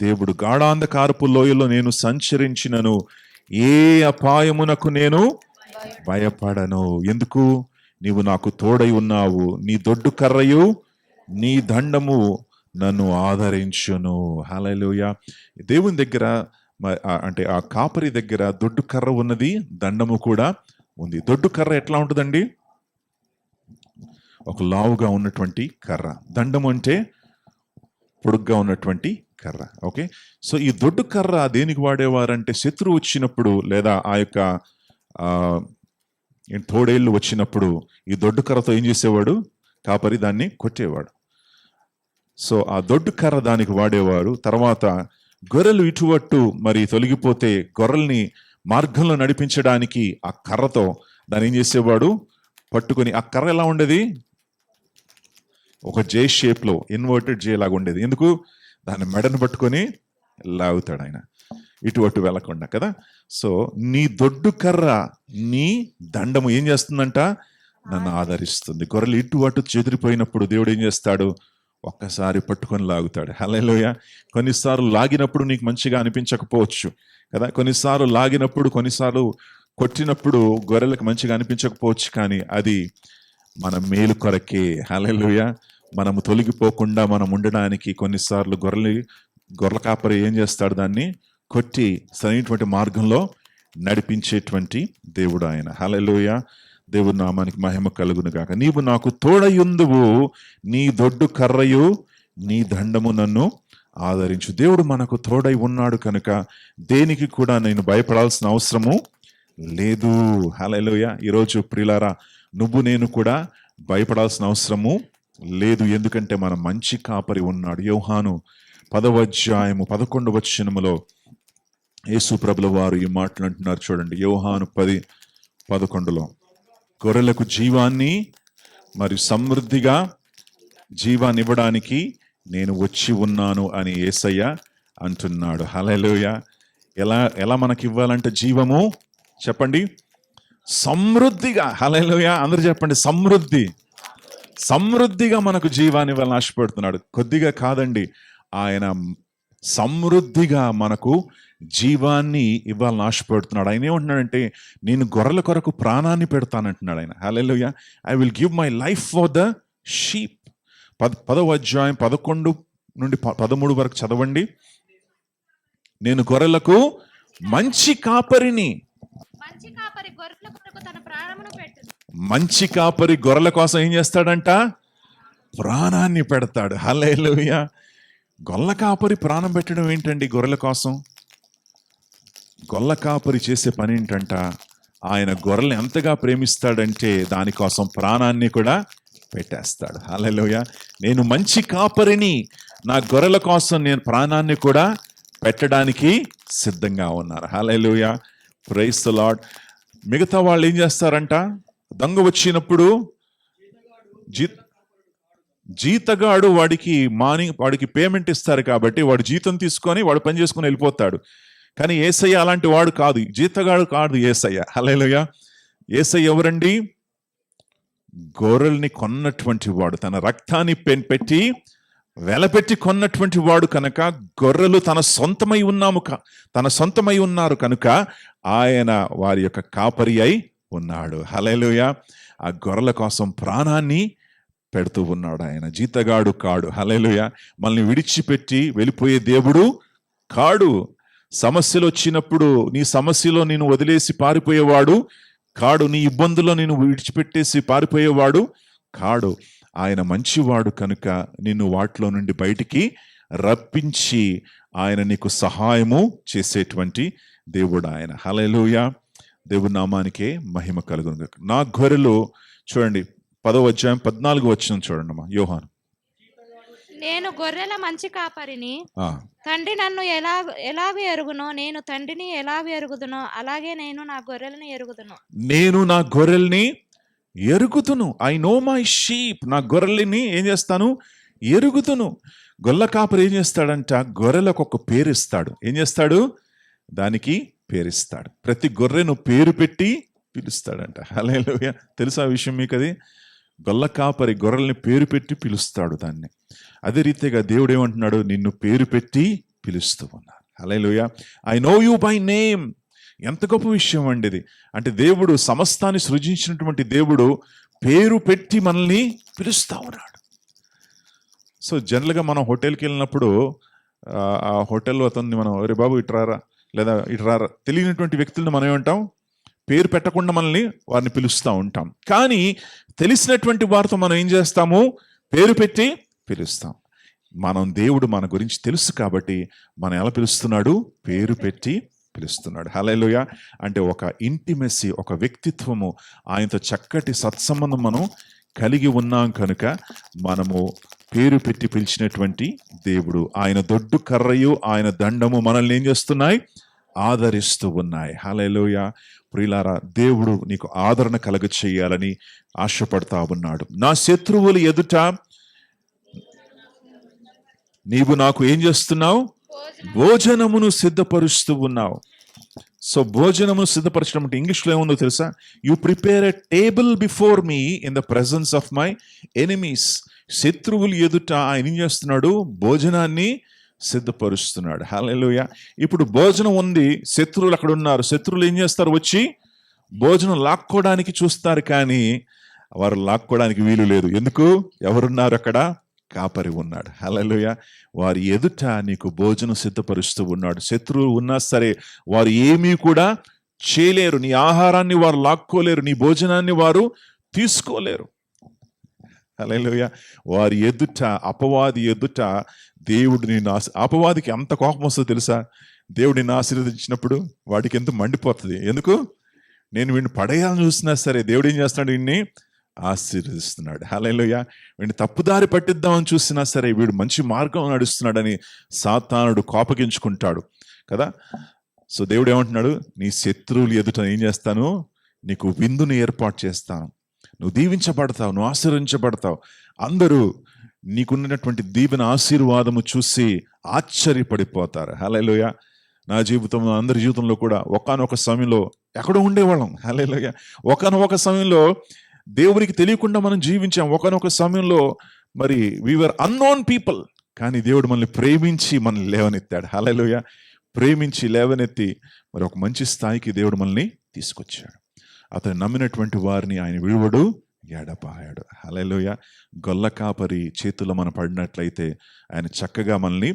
B: దేవుడు. గాఢాంధకారపు లోయల్లో నేను సంచరించినను ఏ అపాయమునకు నేను భయపడను. ఎందుకు? నీవు నాకు తోడై ఉన్నావు. నీ దొడ్డు కర్రయు నీ దండము నన్ను ఆదరించును. హల్లెలూయా. దేవుని దగ్గర అంటే ఆ కాపరి దగ్గర దొడ్డు కర్ర ఉన్నది, దండము కూడా ఉంది. దొడ్డు కర్ర ఎట్లా ఉంటుందండి? ఒక లావుగా ఉన్నటువంటి కర్ర. దండము అంటే పొడుగ్గా ఉన్నటువంటి కర్ర. ఓకే. సో ఈ దొడ్డు కర్ర దేనికి వాడేవారంటే శత్రువు వచ్చినప్పుడు, లేదా ఆ యొక్క తోడేళ్ళు వచ్చినప్పుడు ఈ దొడ్డు కర్రతో ఏం చేసేవాడు? కాపరి దాన్ని కొట్టేవాడు. సో ఆ దొడ్డు కర్ర దానికి వాడేవారు. తర్వాత గొర్రెలు ఇటువట్టు మరి తొలగిపోతే గొర్రెల్ని మార్గంలో నడిపించడానికి ఆ కర్రతో దాన్ని ఏం చేసేవాడు? పట్టుకొని. ఆ కర్ర ఎలా ఉండేది? ఒక జే షేప్లో, ఇన్వర్టెడ్ జే లాగా ఉండేది. ఎందుకు? దాన్ని మెడను పట్టుకొని లాగుతాడు ఆయన, ఇటువట్టు వెళ్ళకుండా కదా. సో నీ దొడ్డు కర్ర నీ దండము ఏం చేస్తుందంట? నన్ను ఆదరిస్తుంది. గొర్రెలు ఇటు అటు చెదిరిపోయినప్పుడు దేవుడు ఏం చేస్తాడు? ఒక్కసారి పట్టుకొని లాగుతాడు. హల్లెలూయా. కొన్నిసార్లు లాగినప్పుడు నీకు మంచిగా అనిపించకపోవచ్చు కదా. కొన్నిసార్లు లాగినప్పుడు, కొన్నిసార్లు కొట్టినప్పుడు గొర్రెలకు మంచిగా అనిపించకపోవచ్చు, కానీ అది మన మేలు కొరకే. హల్లెలూయా. మనము తొలగిపోకుండా మనం ఉండడానికి కొన్నిసార్లు గొర్రెల కాపరి ఏం చేస్తాడు? దాన్ని కొట్టి సరైనటువంటి మార్గంలో నడిపించేటువంటి దేవుడు ఆయన. హల్లెలూయా. దేవుని నామానికి మహిమ కలుగును గాక. నీవు నాకు తోడయుందువు, నీ దొడ్డు కర్రయు నీ దండము నన్ను ఆదరించు. దేవుడు మనకు తోడై ఉన్నాడు కనుక దేనికి కూడా నేను భయపడాల్సిన అవసరము లేదు. హల్లెలూయా. ఈరోజు ప్రియులారా, నువ్వు నేను కూడా భయపడాల్సిన అవసరము లేదు. ఎందుకంటే మన మంచి కాపరి ఉన్నాడు. యోహాను 10వ అధ్యాయము 11వ వచనములో యేసు ప్రభుల వారు ఈ మాటలు అంటున్నారు. చూడండి, యోహాను 10:11లో గొర్రెలకు జీవాన్ని మరియు సమృద్ధిగా జీవాన్ని ఇవ్వడానికి నేను వచ్చి ఉన్నాను అని యేసయ్య అంటున్నాడు. హల్లెలూయా. ఎలా మనకి ఇవ్వాలంటే జీవము? చెప్పండి, సమృద్ధిగా. హల్లెలూయా. అందరూ చెప్పండి, సమృద్ధిగా మనకు జీవాన్ని ఇవ్వాలని ఆశపడుతున్నాడు. కొద్దిగా కాదండి, ఆయన సమృద్ధిగా మనకు జీవాన్ని ఇవ్వాలని ఆశపడుతున్నాడు. ఆయన ఏమంటున్నాడంటే నేను గొర్రెల కొరకు ప్రాణాన్ని పెడతానంటున్నాడు ఆయన. Hallelujah. I will give my life for the sheep. 10వ అధ్యాయం 11 నుండి 13 వరకు చదవండి. నేను గొర్రెలకు మంచి కాపరిని. మంచి కాపరి గొర్రెల కోసం ఏం చేస్తాడంట? ప్రాణాన్ని పెడతాడు. హల్లెలూయా. గొల్ల కాపరి ప్రాణం పెట్టడం ఏంటండి గొర్రెల కోసం? గొల్ల కాపరి చేసే పని ఏంటంట? ఆయన గొర్రెల్ని ఎంతగా ప్రేమిస్తాడంటే దానికోసం ప్రాణాన్ని కూడా పెట్టేస్తాడు. హల్లెలూయా. నేను మంచి కాపరిని, నా గొర్రెల కోసం నేను ప్రాణాన్ని కూడా పెట్టడానికి సిద్ధంగా ఉన్నారు. హల్లెలూయా. Praise the Lord. మిగతా వాళ్ళు ఏం చేస్తారంట? దొంగ వచ్చినప్పుడు జీతగాడు వాడికి పేమెంట్ ఇస్తారు కాబట్టి వాడు జీతం తీసుకొని వాడు పని చేసుకుని వెళ్ళిపోతాడు. కానీ యేసయ్య అలాంటి వాడు కాదు, జీతగాడు కాదు యేసయ్య. హల్లెలూయా. యేసయ్య ఎవరండి? గొర్రెల్ని కొన్నటువంటి వాడు, తన రక్తాన్ని పెట్టి వెలపెట్టి కొన్నటువంటి వాడు కనుక, గొర్రెలు తన సొంతమై ఉన్నారు కనుక ఆయన వారి యొక్క కాపరి అయి ఉన్నాడు. హల్లెలూయా. ఆ గొర్రెల కోసం ప్రాణాన్ని పెడుతూ ఉన్నాడు. ఆయన జీతగాడు కాడు. హల్లెలూయా. మనల్ని విడిచిపెట్టి వెళ్ళిపోయే దేవుడు కాడు. సమస్యలు వచ్చినప్పుడు నీ సమస్యలో నేను వదిలేసి పారిపోయేవాడు కాడు. నీ ఇబ్బందుల్లో నేను విడిచిపెట్టేసి పారిపోయేవాడు కాడు. ఆయన మంచివాడు కనుక నిన్ను వాటిలో నుండి బయటికి రప్పించి ఆయన నీకు సహాయము చేసేటువంటి దేవుడు ఆయన. హల్లెలూయా. దేవుడి నామానికే మహిమ కలుగును. నా గొర్రెలు చూడండి 10వ అధ్యాయం 14వ వచనం చూడండి అమ్మా. యోహాను,
C: నేను గొర్రెల మంచి కాపరిని, తండ్రి నన్ను ఎలాగ ఎరుగునో, నేను తండ్రిని ఎలాగ ఎరుగుదునో, అలాగే నేను నా గొర్రెలను ఎరుగుదును.
B: నేను నా గొర్రెల్ని ఎరుగుతును. I know my sheep. నా గొర్రెల్ని ఏం చేస్తాను? ఎరుగుతును. గొల్ల కాపరి ఏం చేస్తాడంట? గొర్రెలకు ఒక పేరు ఇస్తాడు. ఏం చేస్తాడు? దానికి పేరిస్తాడు. ప్రతి గొర్రెను పేరు పెట్టి పిలుస్తాడంట. హల్లెలూయా. తెలుసా ఆ విషయం మీకు? అది గొల్ల కాపరి గొర్రెల్ని పేరు పెట్టి పిలుస్తాడు దాన్ని. అదే రీతిగా దేవుడు ఏమంటున్నాడు? నిన్ను పేరు పెట్టి పిలుస్తూ ఉన్నాడు. Hallelujah. I know you by name. ఎంత గొప్ప విషయం అండి ఇది. అంటే దేవుడు సమస్తాన్ని సృజించినటువంటి దేవుడు పేరు పెట్టి మనల్ని పిలుస్తూ ఉన్నాడు. సో జనరల్గా మనం హోటల్కి వెళ్ళినప్పుడు ఆ హోటల్లో అతన్ని మనం అరే బాబు ఇట్రారా లేదా ఇట్రారా తెలియనటువంటి వ్యక్తులను మనం ఏమంటాం? పేరు పెట్టకుండా మనల్ని వారిని పిలుస్తూ ఉంటాం. కానీ తెలిసినటువంటి వారితో మనం ఏం చేస్తాము? పేరు పెట్టి పిలుస్తాం. దేవుడు మన గురించి తెలుసు కాబట్టి మనం ఎలా పిలుస్తున్నాడు? పేరు పెట్టి పిలుస్తున్నాడు. హల్లెలూయా. అంటే ఒక ఇంటిమెసీ, ఒక వ్యక్తిత్వము, ఆయనతో చక్కటి సత్సంబంధం మనం కలిగి ఉన్నాం కనుక మనము పేరు పెట్టి పిలిచినటువంటి దేవుడు. ఆయన దొడ్డు కర్రయు ఆయన దండము మనల్ని ఏం చేస్తున్నాయి? ఆదరిస్తూ ఉన్నాయి. హల్లెలూయా. ప్రియులారా, దేవుడు నీకు ఆదరణ కలగ చేయాలని ఆశపడతా ఉన్నాడు. నా శత్రువులు ఎదుట నీవు నాకు ఏం చేస్తున్నావు? భోజనమును సిద్ధపరుస్తూ ఉన్నావు. సో భోజనమును సిద్ధపరచడం అంటే ఇంగ్లీష్లో ఏముందో తెలుసా? You prepare a table before me in the presence of my enemies. శత్రువులు ఎదుట ఆయన ఏం చేస్తున్నాడు? భోజనాన్ని సిద్ధపరుస్తున్నాడు. హల్లెలూయా. ఇప్పుడు భోజనం ఉంది, శత్రువులు అక్కడ ఉన్నారు. శత్రువులు ఏం చేస్తారు? వచ్చి భోజనం లాక్కోవడానికి చూస్తారు, కానీ వారు లాక్కోవడానికి వీలు లేదు. ఎందుకు? ఎవరున్నారు అక్కడ? కాపరి ఉన్నాడు. హల్లెలూయా. వారి ఎదుట నీకు భోజనం సిద్ధపరుస్తూ ఉన్నాడు. శత్రువులు ఉన్నా సరే వారు ఏమీ కూడా చేయలేరు. నీ ఆహారాన్ని వారు లాక్కోలేరు, నీ భోజనాన్ని వారు తీసుకోలేరు. హల్లెలూయా. వారి ఎదుట, అపవాది ఎదుట దేవుడు నిన్ను అపవాదికి ఎంత కోపం వస్తుందో తెలుసా? దేవుడు నిన్ను ఆశీర్వదించినప్పుడు వాడికి ఎంత మండిపోతుంది. ఎందుకు? నేను వీడిని పడేయాలని చూసినా సరే దేవుడు ఏం చేస్తున్నాడు? వీడిని ఆశీర్వదిస్తున్నాడు. హల్లెలూయా. వీడిని తప్పుదారి పట్టిద్దామని చూసినా సరే వీడు మంచి మార్గం నడుస్తున్నాడని సాతానుడు కోపగించుకుంటాడు కదా. సో దేవుడు ఏమంటున్నాడు? నీ శత్రువులు ఎదుట ఏం చేస్తాను? నీకు విందును ఏర్పాటు చేస్తాను. నువ్వు దీవించబడతావు, నువ్వు ఆశీర్వించబడతావు. అందరూ నీకున్నటువంటి దీవెన ఆశీర్వాదము చూసి ఆశ్చర్యపడిపోతారు. హల్లెలూయా. నా జీవితంలో, అందరి జీవితంలో కూడా ఒకానొక సమయంలో ఎక్కడో ఉండేవాళ్ళం. హల్లెలూయా. ఒకానొక సమయంలో దేవునికి తెలియకుండా మనం జీవించాం. ఒకానొక సమయంలో మరి వీఆర్ అన్నోన్ పీపుల్, కానీ దేవుడు మనల్ని ప్రేమించి మనల్ని లేవనెత్తాడు. హల్లెలూయా. ప్రేమించి లేవనెత్తి మరి ఒక మంచి స్థాయికి దేవుడు మనల్ని తీసుకొచ్చాడు. అతను నమ్మినటువంటి వారిని ఆయన విడువడు, ఎడబాయాడు. హల్లెలూయా. గొల్ల కాపరి చేతుల్లో మనం పడినట్లయితే ఆయన చక్కగా మనల్ని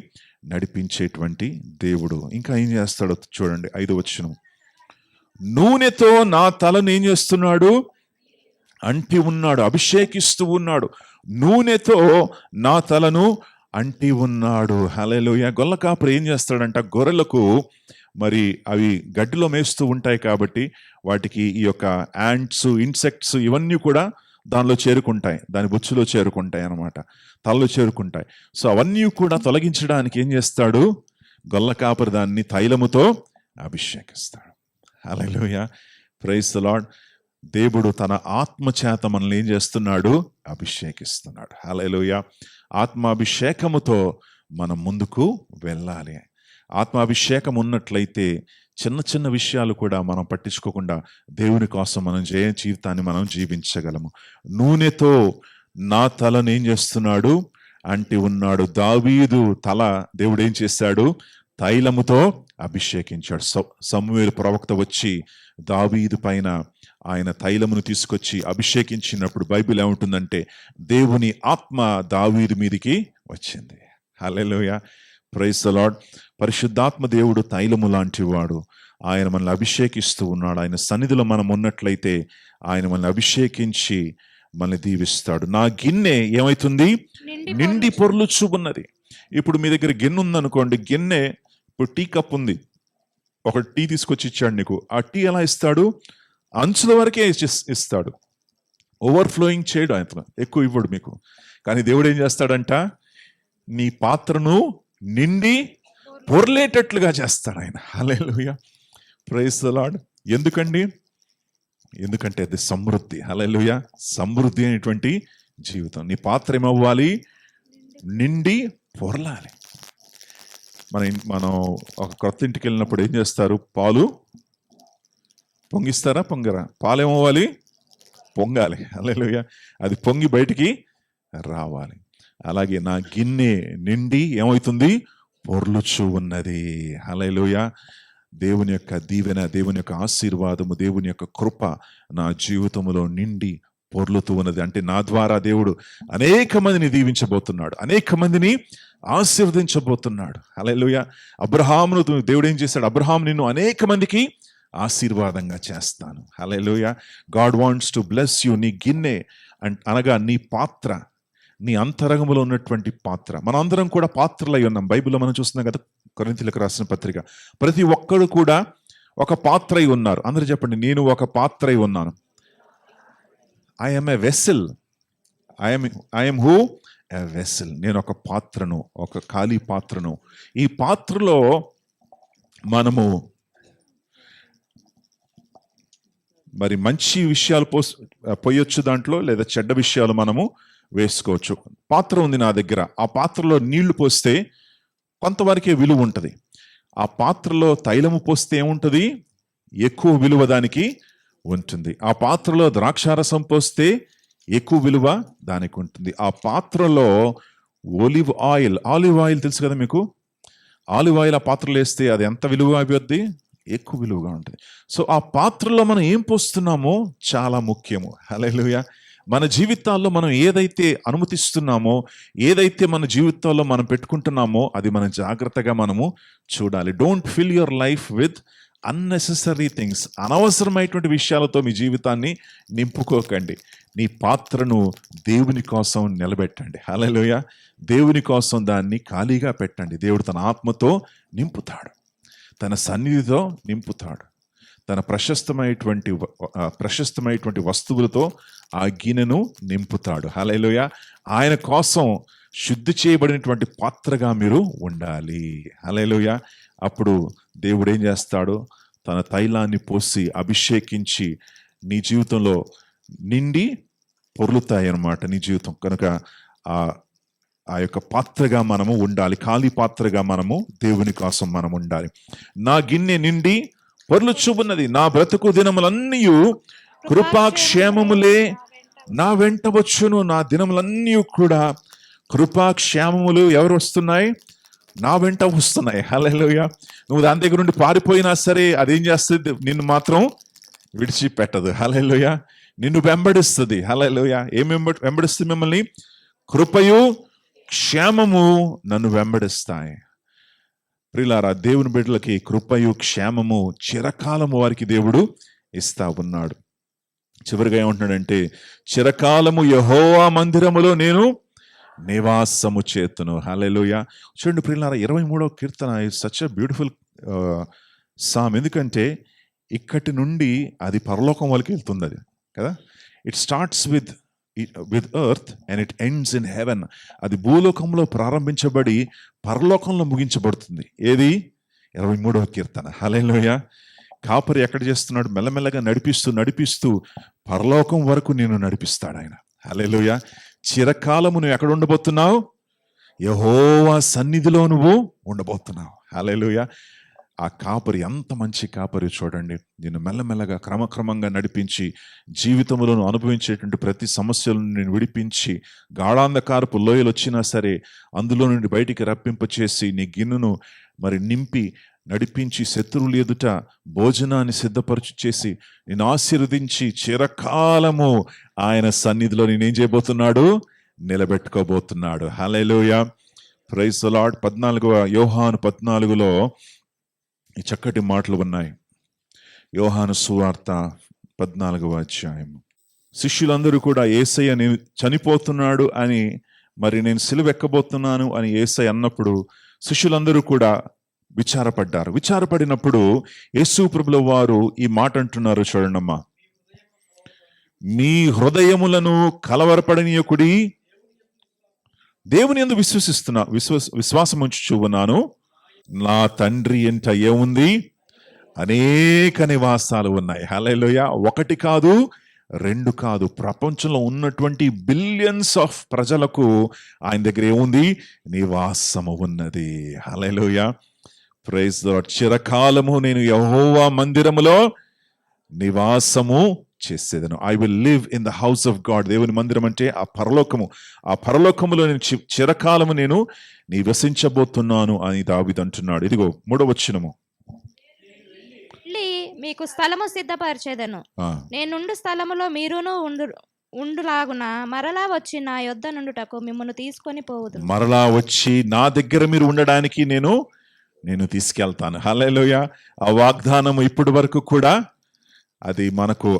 B: నడిపించేటువంటి దేవుడు. ఇంకా ఏం చేస్తాడో చూడండి, 5వ వచనం. నూనెతో నా తలను ఏం చేస్తున్నాడు? అంటి ఉన్నాడు, అభిషేకిస్తూ ఉన్నాడు. నూనెతో నా తలను అంటి ఉన్నాడు. హల్లెలూయా. గొల్ల కాపరి ఏం చేస్తాడంట? గొర్రెలకు మరి అవి గడ్డిలో మేస్తూ ఉంటాయి కాబట్టి వాటికి ఈ యొక్క యాంట్స్, ఇన్సెక్ట్స్ ఇవన్నీ కూడా దానిలో చేరుకుంటాయి, దాని బొచ్చులో చేరుకుంటాయి అన్నమాట, తలలో చేరుకుంటాయి. సో అవన్నీ కూడా తొలగించడానికి ఏం చేస్తాడు? గొల్ల కాపరి దాన్ని తైలముతో అభిషేకిస్తాడు. హల్లెలూయా. Praise the Lord. దేవుడు తన ఆత్మ చేత మనల్ని ఏం చేస్తున్నాడు? అభిషేకిస్తున్నాడు. హల్లెలూయా. ఆత్మాభిషేకముతో మనం ముందుకు వెళ్ళాలి. ఆత్మాభిషేకం ఉన్నట్లయితే చిన్న చిన్న విషయాలు కూడా మనం పట్టించుకోకుండా దేవుని కోసం మనం జీవితాన్ని మనం జీవించగలము. నూనెతో నా తలను ఏం చేస్తున్నాడు? అంటి ఉన్నాడు. దావీదు తల దేవుడు ఏం చేశాడు? తైలముతో అభిషేకించాడు. సమూయేలు ప్రవక్త వచ్చి దావీదు పైన ఆయన తైలమును తీసుకొచ్చి అభిషేకించినప్పుడు బైబిల్ ఏముంటుందంటే దేవుని ఆత్మ దావీదు మీదికి వచ్చింది. హల్లెలూయా, ప్రైజ్ ది లార్డ్. పరిశుద్ధాత్మ దేవుడు తైలము లాంటి వాడు. ఆయన మనల్ని అభిషేకిస్తూ ఉన్నాడు. ఆయన సన్నిధిలో మనం ఉన్నట్లయితే ఆయన మనల్ని అభిషేకించి మనల్ని దీవిస్తాడు. నా గిన్నె ఏమైతుంది? నిండి పొర్లుచు ఉన్నది. ఇప్పుడు మీ దగ్గర గిన్నె ఉందనుకోండి, గిన్నె ఇప్పుడు టీ కప్ ఉంది, ఒక టీ తీసుకొచ్చి ఇచ్చాడు నీకు. ఆ టీ ఎలా ఇస్తాడు? అంచుల వరకే ఇస్తాడు, ఓవర్ఫ్లోయింగ్ చేయడు, ఆయన ఎక్కువ ఇవ్వడు మీకు. కానీ దేవుడు ఏం చేస్తాడంట? నీ పాత్రను నిండి పొర్లేటట్లుగా చేస్తాడు ఆయన. హల్లెలూయా, ప్రైజ్ ది లార్డ్. ఎందుకండి? ఎందుకంటే అది సమృద్ధి. హల్లెలూయా, సమృద్ధి అనేటువంటి జీవితం. నీ పాత్ర ఏమవ్వాలి? నిండి పొరలాలి. మనం ఒక కొత్త ఇంటికి వెళ్ళినప్పుడు ఏం చేస్తారు? పాలు పొంగిస్తారా? పొంగరా? పాలు ఏమవ్వాలి? పొంగాలి. హల్లెలూయా, అది పొంగి బయటికి రావాలి. అలాగే నా గిన్నె నిండి ఏమవుతుంది? పొర్లుచు ఉన్నది. హల్లెలూయా, దేవుని యొక్క దీవెన, దేవుని యొక్క ఆశీర్వాదము, దేవుని యొక్క కృప నా జీవితంలో నిండి పొర్లుతూ ఉన్నది. అంటే నా ద్వారా దేవుడు అనేక మందిని దీవించబోతున్నాడు, అనేక మందిని ఆశీర్వదించబోతున్నాడు. హల్లెలూయా. అబ్రహామును దేవుడు ఏం చేశాడు? అబ్రహాము, నిన్ను అనేక మందికి ఆశీర్వాదంగా చేస్తాను. Hallelujah. God wants to bless you. నీ గిన్నె అనగా నీ పాత్ర, నీ అంతరంగంలో ఉన్నటువంటి పాత్ర. మనందరం కూడా పాత్రలై ఉన్నాం. బైబిల్లో మనం చూస్తున్నాం కదా, కొరింథీయులకు రాసిన పత్రిక. ప్రతి ఒక్కరు కూడా ఒక పాత్ర అయి ఉన్నారు. అందరూ చెప్పండి, నేను ఒక పాత్ర అయి ఉన్నాను. I'm a vessel. I'm who? A vessel. నేను ఒక పాత్రను, ఒక ఖాళీ పాత్రను. ఈ పాత్రలో మనము మరి మంచి విషయాలు పోయొచ్చు దాంట్లో, లేదా చెడ్డ విషయాలు మనము వేసుకోవచ్చు. పాత్ర ఉంది నా దగ్గర, ఆ పాత్రలో నీళ్లు పోస్తే కొంతవరకే విలువ ఉంటుంది. ఆ పాత్రలో తైలము పోస్తే ఏముంటుంది? ఎక్కువ విలువ దానికి ఉంటుంది. ఆ పాత్రలో ద్రాక్షారసం పోస్తే ఎక్కువ విలువ దానికి ఉంటుంది. ఆ పాత్రలో ఆలివ్ ఆయిల్ తెలుసు కదా మీకు. ఆలివ్ ఆయిల్ ఆ పాత్రలో వేస్తే అది ఎంత విలువ అయిపోద్ది? ఎక్కువ విలువగా ఉంటుంది. సో ఆ పాత్రలో మనం ఏం పోస్తున్నామో చాలా ముఖ్యము. హల్లెలూయా. మన జీవితాల్లో మనం ఏదైతే అనుమతిస్తున్నామో, ఏదైతే మన జీవితాల్లో మనం పెట్టుకుంటున్నామో అది మనం జాగ్రత్తగా మనము చూడాలి. Don't fill your life with unnecessary things. అనవసరమైనటువంటి విషయాలతో మీ జీవితాన్ని నింపుకోకండి. నీ పాత్రను దేవుని కోసం నిలబెట్టండి. హల్లెలూయా. దేవుని కోసం దాన్ని ఖాళీగా పెట్టండి. దేవుడు తన ఆత్మతో నింపుతాడు, తన సన్నిధితో నింపుతాడు, తన ప్రశస్తమైనటువంటి వస్తువులతో ఆ గిన్నెను నింపుతాడు. హల్లెలూయా. ఆయన కోసం శుద్ధి చేయబడినటువంటి పాత్రగా మీరు ఉండాలి. హల్లెలూయా. అప్పుడు దేవుడు ఏం చేస్తాడు? తన తైలాన్ని పోసి అభిషేకించి నీ జీవితంలో నిండి పొర్లుతాయి అన్నమాట నీ జీవితం. కనుక ఆ యొక్క పాత్రగా మనము ఉండాలి, ఖాళీ పాత్రగా మనము దేవుని కోసం మనం ఉండాలి. నా గిన్నె నిండి పొర్లుచున్నది, నా బ్రతుకు దినములన్నీ కృపాక్షేమములే నా వెంట వచ్చును. నా దినములన్నీ కూడా కృపాక్షేమములు ఎవరు వస్తున్నాయి? నా వెంట వస్తున్నాయి. హల్లెలూయా. నువ్వు దాని దగ్గర నుండి పారిపోయినా సరే అదేం చేస్తుంది? నిన్ను మాత్రం విడిచిపెట్టదు. హల్లెలూయా. నిన్ను వెంబడిస్తుంది. హల్లెలూయా. ఏం వెంబడిస్తుంది మిమ్మల్ని? కృపయు క్షేమము నన్ను వెంబడిస్తాయి. ప్రియులారా, దేవుని బిడ్డలకి కృపయు క్షేమము చిరకాలము వారికి దేవుడు ఇస్తా ఉన్నాడు. చివరిగా ఏమంటున్నాడంటే, చిరకాలము యెహోవా మందిరములో నేను నివాసము చేతును. హల్లెలూయా. చూడండి ప్రియులారా, 23వ కీర్తన సచ్ ఎ బ్యూటిఫుల్ సామ్. ఎందుకంటే ఇక్కడి నుండి అది పరలోకం వాళ్ళకి వెళ్తుంది, అది కదా. It starts with earth and it ends in heaven. అది భూలోకంలో ప్రారంభించబడి పరలోకంలో ముగించబడుతుంది. ఏది? 23వ కీర్తన. హల్లెలూయా. కాపరి ఎక్కడ చేస్తున్నాడు? మెల్లమెల్లగా నడిపిస్తూ పరలోకం వరకు నేను నడిపిస్తాడు ఆయన. హల్లెలూయా. చిరకాలము నువ్వు ఎక్కడ ఉండబోతున్నావు? యెహోవా సన్నిధిలో నువ్వు ఉండబోతున్నావు. హల్లెలూయా.
A: ఆ కాపరి ఎంత మంచి కాపరి చూడండి. నిన్ను మెల్లమెల్లగా క్రమక్రమంగా నడిపించి జీవితంలో అనుభవించేటువంటి ప్రతి సమస్యలను నేను విడిపించి గాఢాంధకారపు లోయలు వచ్చినా సరే అందులో నుండి బయటికి రప్పింపచేసి నీ గిన్నెను మరి నింపి నడిపించి శత్రువులు ఎదుట భోజనాన్ని సిద్ధపరచు చేసి నేను ఆశీర్వదించి చిరకాలము ఆయన సన్నిధిలో నేనేం చేయబోతున్నాడు, నిలబెట్టుకోబోతున్నాడు. హల్లెలూయా, ప్రైజ్ ది లార్డ్. 14వ యోహాను 14లో ఈ చక్కటి మాటలు ఉన్నాయి. యోహాను సువార్త 14వ అధ్యాయం. శిష్యులందరూ కూడా యేసయ్య నేను చనిపోతున్నాడు అని, మరి నేను సిలువ ఎక్కబోతున్నాను అని యేసయ్య అన్నప్పుడు శిష్యులందరూ కూడా విచారపడ్డారు. విచారపడినప్పుడు యేసు ప్రభుల వారు ఈ మాట అంటున్నారు, చూడండమ్మా. మీ హృదయములను కలవరపడనీయకుడి, దేవుని యందు విశ్వాసం ఉంచుచు ఉన్నాను. నా తండ్రి ఎంట ఏముంది, అనేక నివాసాలు ఉన్నాయి. హల్లెలూయా. 1 కాదు 2 కాదు, ప్రపంచంలో ఉన్నటువంటి బిలియన్స్ ఆఫ్ ప్రజలకు ఆయన దగ్గర ఏముంది, నివాసము ఉన్నది. హల్లెలూయా, ప్రైజ్ ది లార్డ్. చిరకాలము నేను యెహోవా మందిరములో నివాసము చేసేదను. I will live in the house of God. దేవుని మందిరం అంటే ఆ పరలోకము. ఆ పరలోకములో నేను చిరకాలము నేను నివసించబోతున్నాను అని దావీదు అంటున్నాడు. ఇదిగో 3వ వచనము.
C: మీకు స్థలము సిద్ధపరిచేదను, నేనుండు స్థలములో మీరును ఉండులాగున మరలా వచ్చి నా యొద్ద నుండుటకు మిమ్మల్ని తీసుకొని పోవుదు.
A: మరలా వచ్చి నా దగ్గర మీరు ఉండడానికి నేను తీసుకెళ్తాను. హల్లెలూయా. ఆ వాగ్దానం ఇప్పటి వరకు కూడా అది మనకు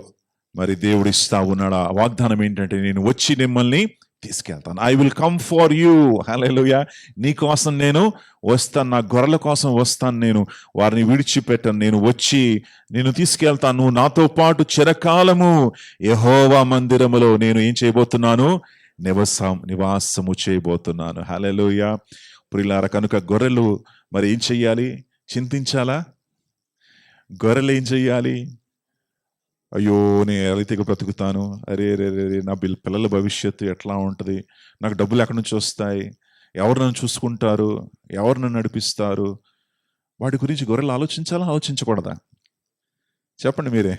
A: మరి దేవుడు ఇస్తా ఉన్నాడు. ఆ వాగ్దానం ఏంటంటే, నేను వచ్చి మిమ్మల్ని తీసుకెళ్తాను. I will come for you. Hallelujah. నీ కోసం నేను వస్తాను, నా గొర్రెల కోసం వస్తాను, నేను వారిని విడిచిపెట్టను, నేను వచ్చి నేను తీసుకెళ్తాను. నువ్వు నాతో పాటు చిరకాలము యెహోవా మందిరములో నేను ఏం చేయబోతున్నాను, నివాసము చేయబోతున్నాను. హల్లెలూయా. ప్రియులారా, కనుక గొర్రెలు మరి ఏం చెయ్యాలి, చింతించాలా? గొర్రెలు ఏం చెయ్యాలి? అయ్యో, నేను ఏ రీతిగా బ్రతుకుతాను, అరే రే రే నా పిల్లల భవిష్యత్తు ఎట్లా ఉంటుంది, నాకు డబ్బులు ఎక్కడి నుంచి వస్తాయి, ఎవరు నన్ను చూసుకుంటారు, ఎవరు నన్ను నడిపిస్తారు, వాటి గురించి గొర్రెలు ఆలోచించాలా, ఆలోచించకూడదా? చెప్పండి మీరే.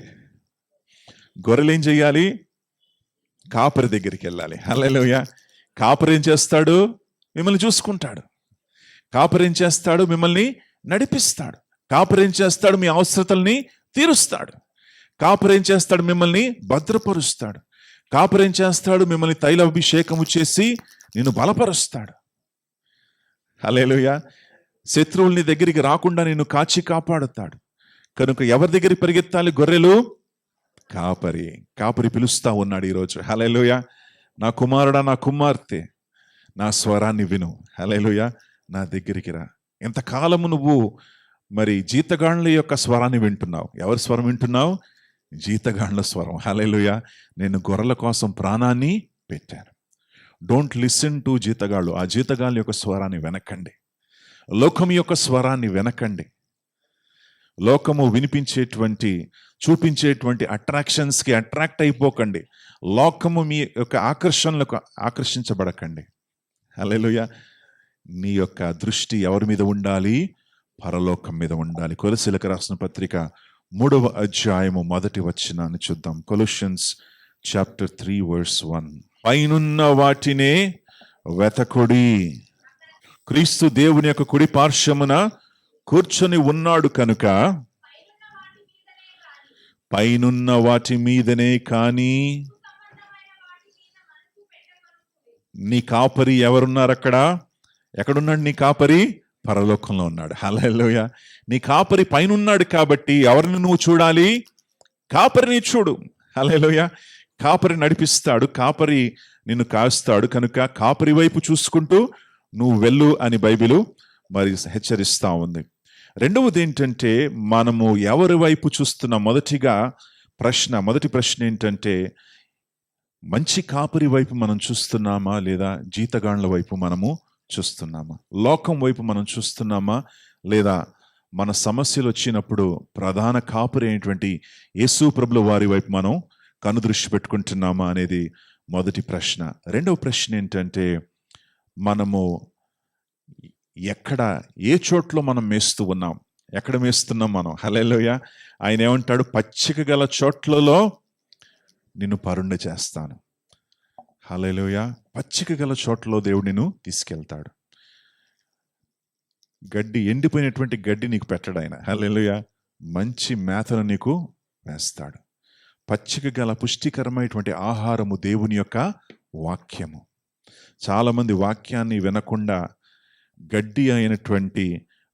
A: గొర్రెలు ఏం చెయ్యాలి? కాపరి దగ్గరికి వెళ్ళాలి. హల్లెలూయా. కాపరి ఏం చేస్తాడు? మిమ్మల్ని చూసుకుంటాడు. కాపరి ఏం చేస్తాడు? మిమ్మల్ని నడిపిస్తాడు. కాపరి ఏం చేస్తాడు? మీ అవసరతల్ని తీరుస్తాడు. కాపరి ఏం చేస్తాడు? మిమ్మల్ని భద్రపరుస్తాడు. కాపరి ఏం చేస్తాడు? మిమ్మల్ని తైలాభిషేకము చేసి నిన్ను బలపరుస్తాడు. హల్లెలూయా. శత్రువుల్ని దగ్గరికి రాకుండా నిన్ను కాచి కాపాడుతాడు. కనుక ఎవరి దగ్గరికి పరిగెత్తాలి? గొర్రెలు కాపరి. కాపరి పిలుస్తా ఉన్నాడు ఈరోజు. హల్లెలూయా. నా కుమారుడా, నా కుమార్తె, నా స్వరాన్ని విను. హల్లెలూయా. నా దగ్గరికి రా. ఎంతకాలము నువ్వు మరి జీతగాండ్ల యొక్క స్వరాన్ని వింటున్నావు. ఎవరి స్వరం వింటున్నావు? జీతగాండ్ల స్వరం. హల్లెలూయా. నేను గొర్రెల కోసం ప్రాణాన్ని పెట్టాను. డోంట్ లిసన్ టు జీతగాళ్ళు. ఆ జీతగాళ్ళ యొక్క స్వరాన్ని వెనకండి. లోకం యొక్క స్వరాన్ని వెనకండి. లోకము వినిపించేటువంటి చూపించేటువంటి అట్రాక్షన్స్కి అట్రాక్ట్ అయిపోకండి. లోకము మీ యొక్క ఆకర్షణలకు ఆకర్షించబడకండి. హల్లెలూయా. నీ యొక్క దృష్టి ఎవరి మీద ఉండాలి? పరలోకం మీద ఉండాలి. కొలొస్సీలకు రాసిన పత్రిక 3వ అధ్యాయము 1వ వచనాన్ని చూద్దాం. కొలొషియన్స్ చాప్టర్ 3 వర్స్ 1. పైనున్న వాటినే వెతకుడి, క్రీస్తు దేవుని యొక్క కుడి పార్శ్వమున కూర్చొని ఉన్నాడు కనుక పైనున్న వాటి మీదనే కానీ. నీ కాపరి ఎవరున్నారు అక్కడ? ఎక్కడున్నాడు నీ కాపరి? పరలోకంలో ఉన్నాడు. హల్లెలూయా. నీ కాపరి పైన ఉన్నాడు కాబట్టి ఎవరిని నువ్వు చూడాలి? కాపరిని చూడు. హల్లెలూయా. కాపరి నడిపిస్తాడు, కాపరి నిన్ను కాస్తాడు. కనుక కాపరి వైపు చూసుకుంటూ నువ్వు వెళ్ళు అని బైబిలు మరి హెచ్చరిస్తా ఉంది. రెండవది ఏంటంటే, మనము ఎవరి వైపు చూస్తున్నాం? మొదటి ప్రశ్న ఏంటంటే, మంచి కాపరి వైపు మనం చూస్తున్నామా, లేదా జీతగాండ్ల వైపు మనము చూస్తున్నామా? లోకం వైపు మనం చూస్తున్నామా, లేదా మన సమస్యలు వచ్చినప్పుడు ప్రధాన కాపరి అయినటువంటి యేసు ప్రభుల వారి వైపు మనం కనుదృష్టి పెట్టుకుంటున్నామా అనేది మొదటి ప్రశ్న. రెండవ ప్రశ్న ఏంటంటే, మనము ఏ చోట్లో మనం మేస్తూ ఉన్నాం? ఎక్కడ మేస్తున్నాం మనం? హల్లెలూయా. ఆయన ఏమంటాడు? పచ్చిక గల చోట్లలో నిన్ను పరుండ చేస్తాను. హల్లెలూయా. పచ్చిక గల చోట్లలో దేవుడు నిన్ను తీసుకెళ్తాడు. గడ్డి, ఎండిపోయినటువంటి గడ్డి నీకు పెట్టడు ఆయన. హల్లెలూయా. మంచి మేతను నీకు వేస్తాడు. పచ్చిక గల పుష్టికరమైనటువంటి ఆహారము దేవుని యొక్క వాక్యము. చాలామంది వాక్యాన్ని వినకుండా గడ్డి అయినటువంటి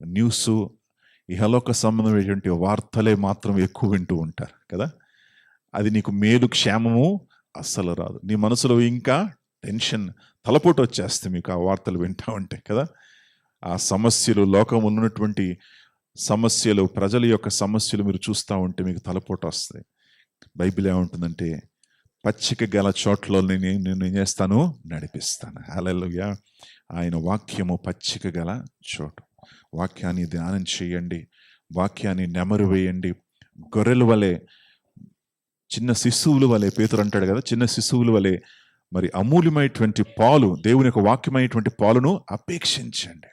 A: న్యూస్, ఇహలోక సంబంధమైనటువంటి వార్తలే మాత్రం ఎక్కువ వింటూ ఉంటారు కదా. అది నీకు మేలు క్షేమము అస్సలు రాదు. నీ మనసులో ఇంకా టెన్షన్, తలపోటు వచ్చేస్తే మీకు ఆ వార్తలు వింటూ ఉంటాయి కదా. ఆ సమస్యలు, లోకం ఉన్నటువంటి సమస్యలు, ప్రజల యొక్క సమస్యలు మీరు చూస్తూ ఉంటే మీకు తలపోటు వస్తాయి. బైబిల్ ఏముంటుందంటే, పచ్చిక గల చోట్ల నేను ఏం చేస్తాను? నడిపిస్తాను. హల్లెలూయా. ఆయన వాక్యము పచ్చిక గల చోటు. వాక్యాన్ని ధ్యానం చేయండి, వాక్యాన్ని నెమరు వేయండి. గొర్రెల వలె, చిన్న శిశువుల వలె, పేతురు అంటాడు కదా, చిన్న శిశువుల వలె మరి అమూల్యమైనటువంటి పాలు, దేవుని యొక్క వాక్యమైనటువంటి పాలును అపేక్షించండి,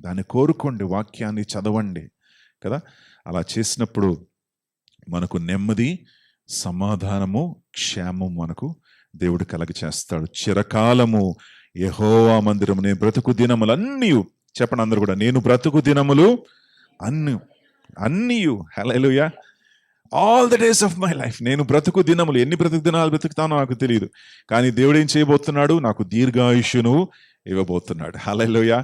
A: దాన్ని కోరుకోండి, వాక్యాన్ని చదవండి కదా. అలా చేసినప్పుడు మనకు నెమ్మది, సమాధానము, క్షేమం మనకు దేవుడు కలగ చేస్తాడు. చిరకాలము యెహోవా మందిరము, నేను బ్రతుకు దినములన్నీ, చెప్పండి అందరూ కూడా, నేను బ్రతుకు దినములు అన్నీ. Hallelujah. All the days of my life, నేను బ్రతుకు దినములు, ఎన్ని బ్రతుకు దినాలు బ్రతుకుతానో నాకు తెలియదు, కానీ దేవుడు ఏం చేయబోతున్నాడు? నాకు దీర్ఘాయుష్యును ఇవ్వబోతున్నాడు. హల్లెలూయా.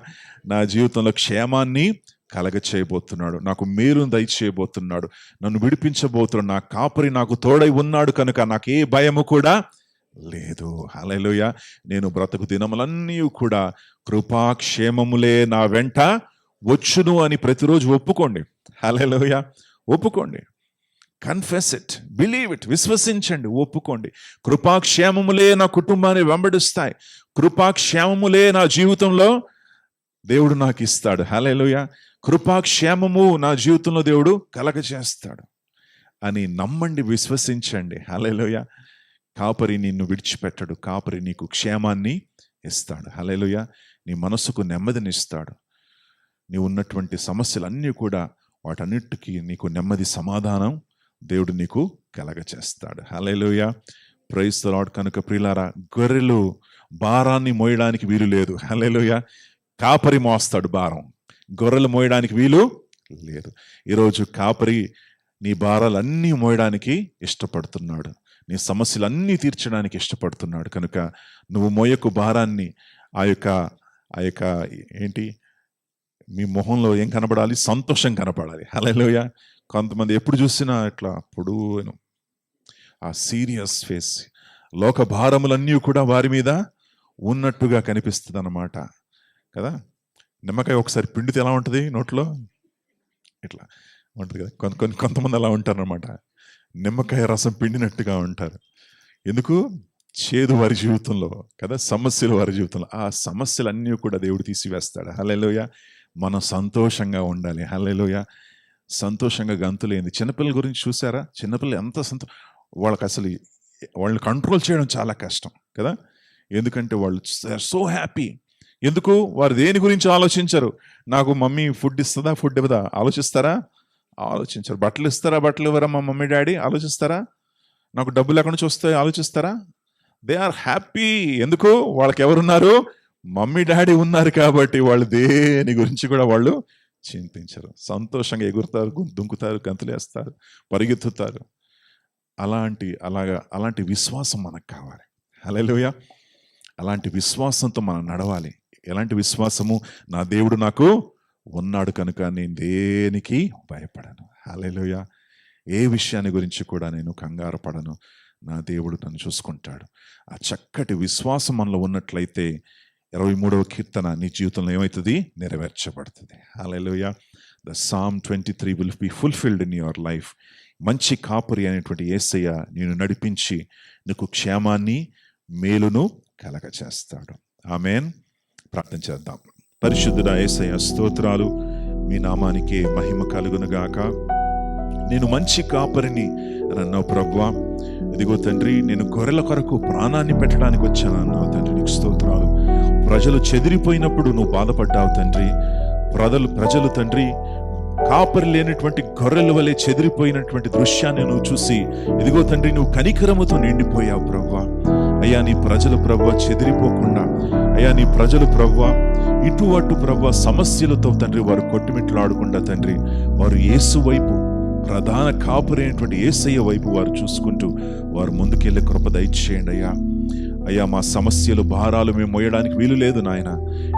A: నా జీవితంలో క్షేమాన్ని కలగ చేయబోతున్నాడు, నాకు మేలును దయచేయబోతున్నాడు, నన్ను విడిపించబోతున్నాడు. నా కాపరి నాకు తోడై ఉన్నాడు కనుక నాకు ఏ భయము కూడా లేదు. హల్లెలూయా. నేను బ్రతుకు దినములన్నీ కూడా కృపాక్షేమములే నా వెంట వచ్చును అని ప్రతిరోజు ఒప్పుకోండి. హల్లెలూయా. ఒప్పుకోండి. కన్ఫెస్ ఇట్, బిలీవ్ ఇట్, విశ్వసించండి, ఒప్పుకోండి. కృపాక్షేమములే నా కుటుంబాన్ని వెంబడిస్తాయి, కృపాక్షేమములే నా జీవితంలో దేవుడు నాకు ఇస్తాడు. హల్లెలూయా. కృపాక్షేమము నా జీవితంలో దేవుడు కలగ చేస్తాడు అని నమ్మండి, విశ్వసించండి. హల్లెలూయా. కాపరి నిన్ను విడిచిపెట్టడు, కాపరి నీకు క్షేమాన్ని ఇస్తాడు. హల్లెలూయా. నీ మనసుకు నెమ్మదిని ఇస్తాడు. నీ ఉన్నటువంటి సమస్యలన్నీ కూడా, వాటన్నిటికీ నీకు నెమ్మది, సమాధానం దేవుడు నీకు కలగ చేస్తాడు. హల్లెలూయా. Praise the Lord. కనుక ప్రియులారా, గొర్రెలు భారాన్ని మోయడానికి వీలు లేదు. హల్లెలూయా. కాపరి మోస్తాడు భారం, గొర్రెలు మోయడానికి వీలు లేదు. ఈరోజు కాపరి నీ భారాలన్నీ మోయడానికి ఇష్టపడుతున్నాడు, నీ సమస్యలన్నీ తీర్చడానికి ఇష్టపడుతున్నాడు. కనుక నువ్వు మోయకు భారాన్ని. ఆ యొక్క ఏంటి, మీ మొహంలో ఏం కనబడాలి? సంతోషం కనపడాలి. హల్లెలూయా. కొంతమంది ఎప్పుడు చూసినా ఇట్లా పొడును, ఆ సీరియస్ ఫేస్, లోక భారములన్నీ కూడా వారి మీద ఉన్నట్టుగా కనిపిస్తుంది అన్నమాట కదా. నిమ్మకాయ ఒకసారి పిండితే ఎలా ఉంటుంది? నోట్లో ఇట్లా ఉంటుంది కదా. కొంతమంది అలా ఉంటారు అన్నమాట, నిమ్మకాయ రసం పిండినట్టుగా ఉంటారు. ఎందుకు? చేదు వారి జీవితంలో కదా, సమస్యలు వారి జీవితంలో. ఆ సమస్యలన్నీ కూడా దేవుడు తీసివేస్తాడు. హల్లెలూయా. మనం సంతోషంగా ఉండాలి. హల్లెలూయా. సంతోషంగా గంతులేంది. చిన్నపిల్లల గురించి చూసారా? చిన్నపిల్లలు ఎంత వాళ్ళకి అసలు వాళ్ళని కంట్రోల్ చేయడం చాలా కష్టం కదా. ఎందుకంటే వాళ్ళు సో హ్యాపీ. ఎందుకు? వారు దేని గురించి ఆలోచించరు. నాకు మమ్మీ ఫుడ్ ఇస్తుందా, ఫుడ్ ఇవ్వదా ఆలోచిస్తారా? ఆలోచించరు. బట్టలు ఇస్తారా, బట్టలు ఇవ్వరా మా మమ్మీ డాడీ ఆలోచిస్తారా? నాకు డబ్బులు ఎక్కడి నుంచి వస్తాయో ఆలోచిస్తారా? They are happy. ఎందుకు? వాళ్ళకి ఎవరున్నారు? మమ్మీ డాడీ ఉన్నారు కాబట్టి వాళ్ళు దేని గురించి కూడా వాళ్ళు చింతించరు. సంతోషంగా ఎగురుతారు, దుంకుతారు, గంతులేస్తారు, పరిగెత్తుతారు. అలాంటి విశ్వాసం మనకు కావాలి. హల్లెలూయా. అలాంటి విశ్వాసంతో మనం నడవాలి. ఎలాంటి విశ్వాసము? నా దేవుడు నాకు ఉన్నాడు కనుక నేను దేనికి భయపడను. హల్లెలూయా. ఏ విషయాన్ని గురించి కూడా నేను కంగారు పడను. నా దేవుడు నన్ను చూసుకుంటాడు. ఆ చక్కటి విశ్వాసం మనలో ఉన్నట్లయితే 23వ కీర్తన నీ జీవితంలో ఏమవుతుంది? నెరవేర్చబడుతుంది. Hallelujah. The Psalm 23 will be fulfilled in your life. మంచి కాపరి అనేటువంటి యేసయ్య నేను నడిపించి నీకు క్షేమాన్ని, మేలును కలగ చేస్తాడు. ఆమేన్. ప్రార్థన చేద్దాం. పరిశుద్ధుడా యేసయ్య, స్తోత్రాలు. మీ నామానికే మహిమ కలుగునుగాక. నేను మంచి కాపరిని అన్నావు ప్రభువా. ఇదిగో తండ్రి, నేను గొర్రెల కొరకు ప్రాణాన్ని పెట్టడానికి వచ్చాను అన్నావు తండ్రి. నీకు స్తోత్రాలు. ప్రజలు చెదిరిపోయినప్పుడు నువ్వు బాధపడ్డావు తండ్రి. ప్రజలు తండ్రి కాపరి లేనటువంటి గొర్రెల వలె చెదిరిపోయినటువంటి దృశ్యాన్ని నువ్వు చూసి, ఇదిగో తండ్రి నువ్వు కనికరముతో నిండిపోయావు ప్రభువా. అయ్యా నీ ప్రజలు ప్రభువా చెదిరిపోకుండా, అయ్యా నీ ప్రజలు ప్రభువా ఇటు అటు ప్రభువా సమస్యలతో తండ్రి వారు కొట్టుమిట్లాడకుండా తండ్రి వారు యేసు వైపు, ప్రధాన కాపరి అయినటువంటి యేసయ్య వైపు వారు చూసుకుంటూ వారు ముందుకెళ్ళే కృప దయచేయండి అయ్యా. అయ్యా మా సమస్యలు, భారాలు మేము మోయడానికి వీలు లేదు నాయన.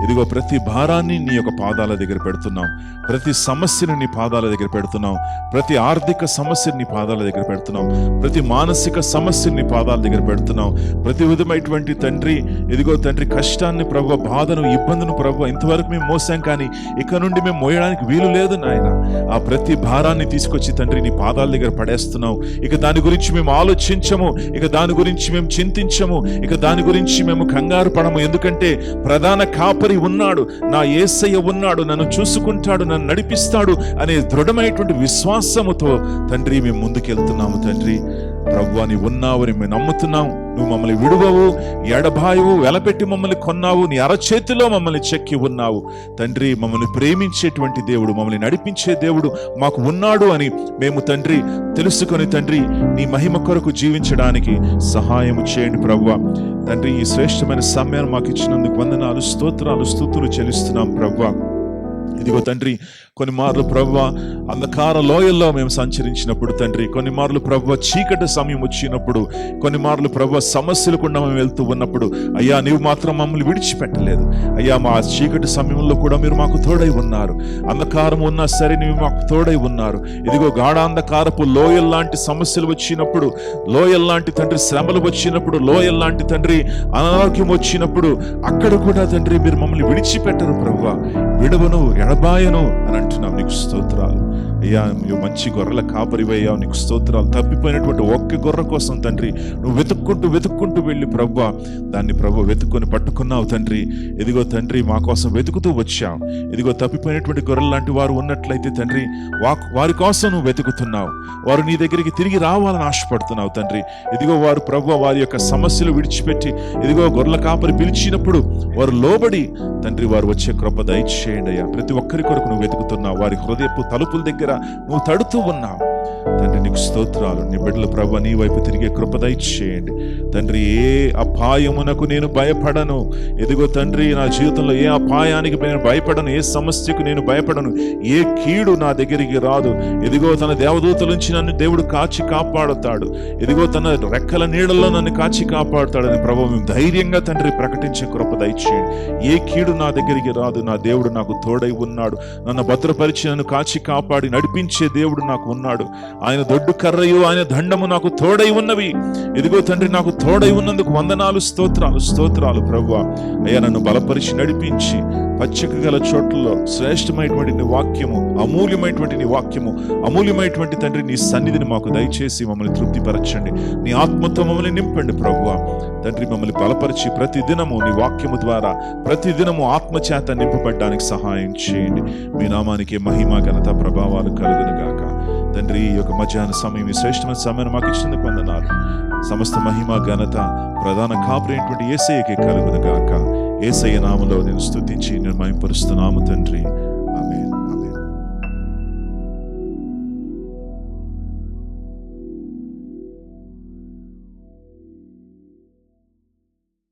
A: ఇదిగో ప్రతి భారాన్ని నీ యొక్క పాదాల దగ్గర పెడుతున్నాం, ప్రతి సమస్యను నీ పాదాల దగ్గర పెడుతున్నాం, ప్రతి ఆర్థిక సమస్యను నీ పాదాల దగ్గర పెడుతున్నాం, ప్రతి మానసిక సమస్యను నీ పాదాల దగ్గర పెడుతున్నాం, ప్రతి విధమైనటువంటి తండ్రి ఇదిగో తండ్రి కష్టాన్ని ప్రభువా, బాధను, ఇబ్బందును ప్రభువా ఇంతవరకు మేము మోసాం, కానీ ఇక నుండి మేము మోయడానికి వీలు లేదు నాయన. ఆ ప్రతి భారాన్ని తీసుకొచ్చి తండ్రి నీ పాదాల దగ్గర పడేస్తున్నాం. ఇక దాని గురించి మేము ఆలోచించము, ఇక దాని గురించి మేము చింతించము, ఇక దాని గురించి మేము కంగారు పడము. ఎందుకంటే ప్రధాన కాపరి ఉన్నాడు, నా యేసయ్య ఉన్నాడు, నన్ను చూసుకుంటాడు, నన్ను నడిపిస్తాడు అనే దృఢమైనటువంటి విశ్వాసముతో తండ్రి మేము ముందుకెళ్తున్నాము. తండ్రి ప్రభువా నీ ఉన్నావని మేము నమ్ముతున్నాం. నువ్వు మమ్మల్ని విడువవు, ఎడబాయవు, వెలపెట్టి మమ్మల్ని కొన్నావు, నీ అరచేతిలో మమ్మల్ని చెక్కి ఉన్నావు. తండ్రి మమ్మల్ని ప్రేమించేటువంటి దేవుడు, మమ్మల్ని నడిపించే దేవుడు మాకు ఉన్నాడు అని మేము తండ్రి తెలుసుకొని తండ్రి నీ మహిమ కొరకు జీవించడానికి సహాయము చేయండి ప్రభువా. తండ్రి ఈ శ్రేష్టమైన సమయాన్ని మాకు ఇచ్చినందుకు వందనాలు, స్తోత్రాలు, స్తుతులు చెల్లిస్తున్నాం ప్రభువా. ఇదిగో తండ్రి కొన్ని మార్లు ప్రభువా అంధకార లోయల్లో మేము సంచరించినప్పుడు తండ్రి, కొన్ని మార్లు ప్రభువా చీకటి సమయం వచ్చినప్పుడు, కొన్ని మార్లు ప్రభువా సమస్యలు కూడా మేము వెళ్తూ ఉన్నప్పుడు అయ్యా నీవు మాత్రం మమ్మల్ని విడిచిపెట్టలేదు అయ్యా. మా చీకటి సమయంలో కూడా మీరు మాకు తోడై ఉన్నారు, అంధకారం ఉన్నా సరే నీవు మాకు తోడై ఉన్నారు. ఇదిగో గాఢాంధకారపు లోయల్లాంటి సమస్యలు వచ్చినప్పుడు, లోయల్లాంటి తండ్రి శ్రమలు వచ్చినప్పుడు, లోయల్లాంటి తండ్రి అనారోగ్యం వచ్చినప్పుడు అక్కడ కూడా తండ్రి మీరు మమ్మల్ని విడిచిపెట్టరు ప్రభువా, విడవను ఎడబాయను అని అంటున్నాం. నీకు స్తోత్రాలు అయ్యా. నువ్వు మంచి గొర్రెల కాపరివయ్యావు, నీకు స్తోత్రాలు. తప్పిపోయినటువంటి ఒక్క గొర్రె కోసం తండ్రి నువ్వు వెతుక్కుంటూ వెళ్ళి ప్రభువా దాన్ని ప్రభు వెతుక్కొని పట్టుకున్నావు తండ్రి. ఇదిగో తండ్రి మా కోసం వెతుకుతూ వచ్చావు. ఇదిగో తప్పిపోయినటువంటి గొర్రెల లాంటి వారు ఉన్నట్లయితే తండ్రి వారి కోసం నువ్వు వెతుకుతున్నావు, వారు నీ దగ్గరికి తిరిగి రావాలని ఆశపడుతున్నావు తండ్రి. ఇదిగో వారు ప్రభువా వారి యొక్క సమస్యలు విడిచిపెట్టి ఇదిగో గొర్రెల కాపరి పిలిచినప్పుడు వారు లోబడి తండ్రి వారు వచ్చే కృప దయచేయండి అయ్యా. ప్రతి ఒక్కరి కొరకు నువ్వు వెతుకుతున్నావు, వారి హృదయపు తలుపుల దగ్గర నువ్వు తడుతూ ఉన్నావు తండ్రి. నీకు స్తోత్రాలు. నీ బిడ్డల ప్రభువా నీ వైపు తిరిగే కృప దయచేయండి తండ్రి. ఏ అపాయమునకు నేను భయపడను. ఎదిగో తండ్రి నా జీవితంలో ఏ అపాయానికి నేను భయపడను, ఏ సమస్యకు నేను భయపడను, ఏ కీడు నా దగ్గరికి రాదు. ఎదిగో తన దేవదూతల నుంచి నన్ను దేవుడు కాచి కాపాడుతాడు, ఎదిగో తన రెక్కల నీడల్లో నన్ను కాచి కాపాడుతాడని ప్రభువా మేము ధైర్యంగా తండ్రి ప్రకటించే కృప దయచేయండి. ఏ కీడు నా దగ్గరికి రాదు, నా దేవుడు నాకు తోడై ఉన్నాడు, నన్ను భద్రపరిచి నన్ను కాచి కాపాడి నడిపించే దేవుడు నాకు ఉన్నాడు. ఆయన దొడ్డు కర్రయు ఆయన దండము నాకు తోడై ఉన్నవి. ఇదిగో తండ్రి నాకు తోడై ఉన్నందుకు వందనాలు, స్తోత్రాలు ప్రభువా. అయ్యా నన్ను బలపరిచి నడిపించి పచ్చిక గల చోట్లలో శ్రేష్టమైనటువంటి నీ వాక్యము, అమూల్యమైనటువంటి నీ వాక్యము, అమూల్యమైనటువంటి తండ్రి నీ సన్నిధిని మాకు దయచేసి మమ్మల్ని తృప్తిపరచండి. నీ ఆత్మతో మమ్మల్ని నింపండి ప్రభువా తండ్రి. మమ్మల్ని బలపరిచి ప్రతి దినము నీ వాక్యము ద్వారా ప్రతి దినము ఆత్మచేత నింపబడ్డానికి సహాయం చేయండి. మీ నామానికి మహిమ ఘనత ప్రభావాలు కలుగును గాక తండ్రి. ఈ యొక్క మధ్యాహ్న సమయం, ఈ శ్రేష్టమైన సమయం మాకు ఇచ్చినందుకు వందనాలు. సమస్త మహిమ ఘనత ప్రధాన కాపరి అయినటువంటి యేసయ్యకే కలుగును గాక. యేసయ్య నామములో నేను స్తుతించి నేను మహిమపరుస్తున్నాము తండ్రి.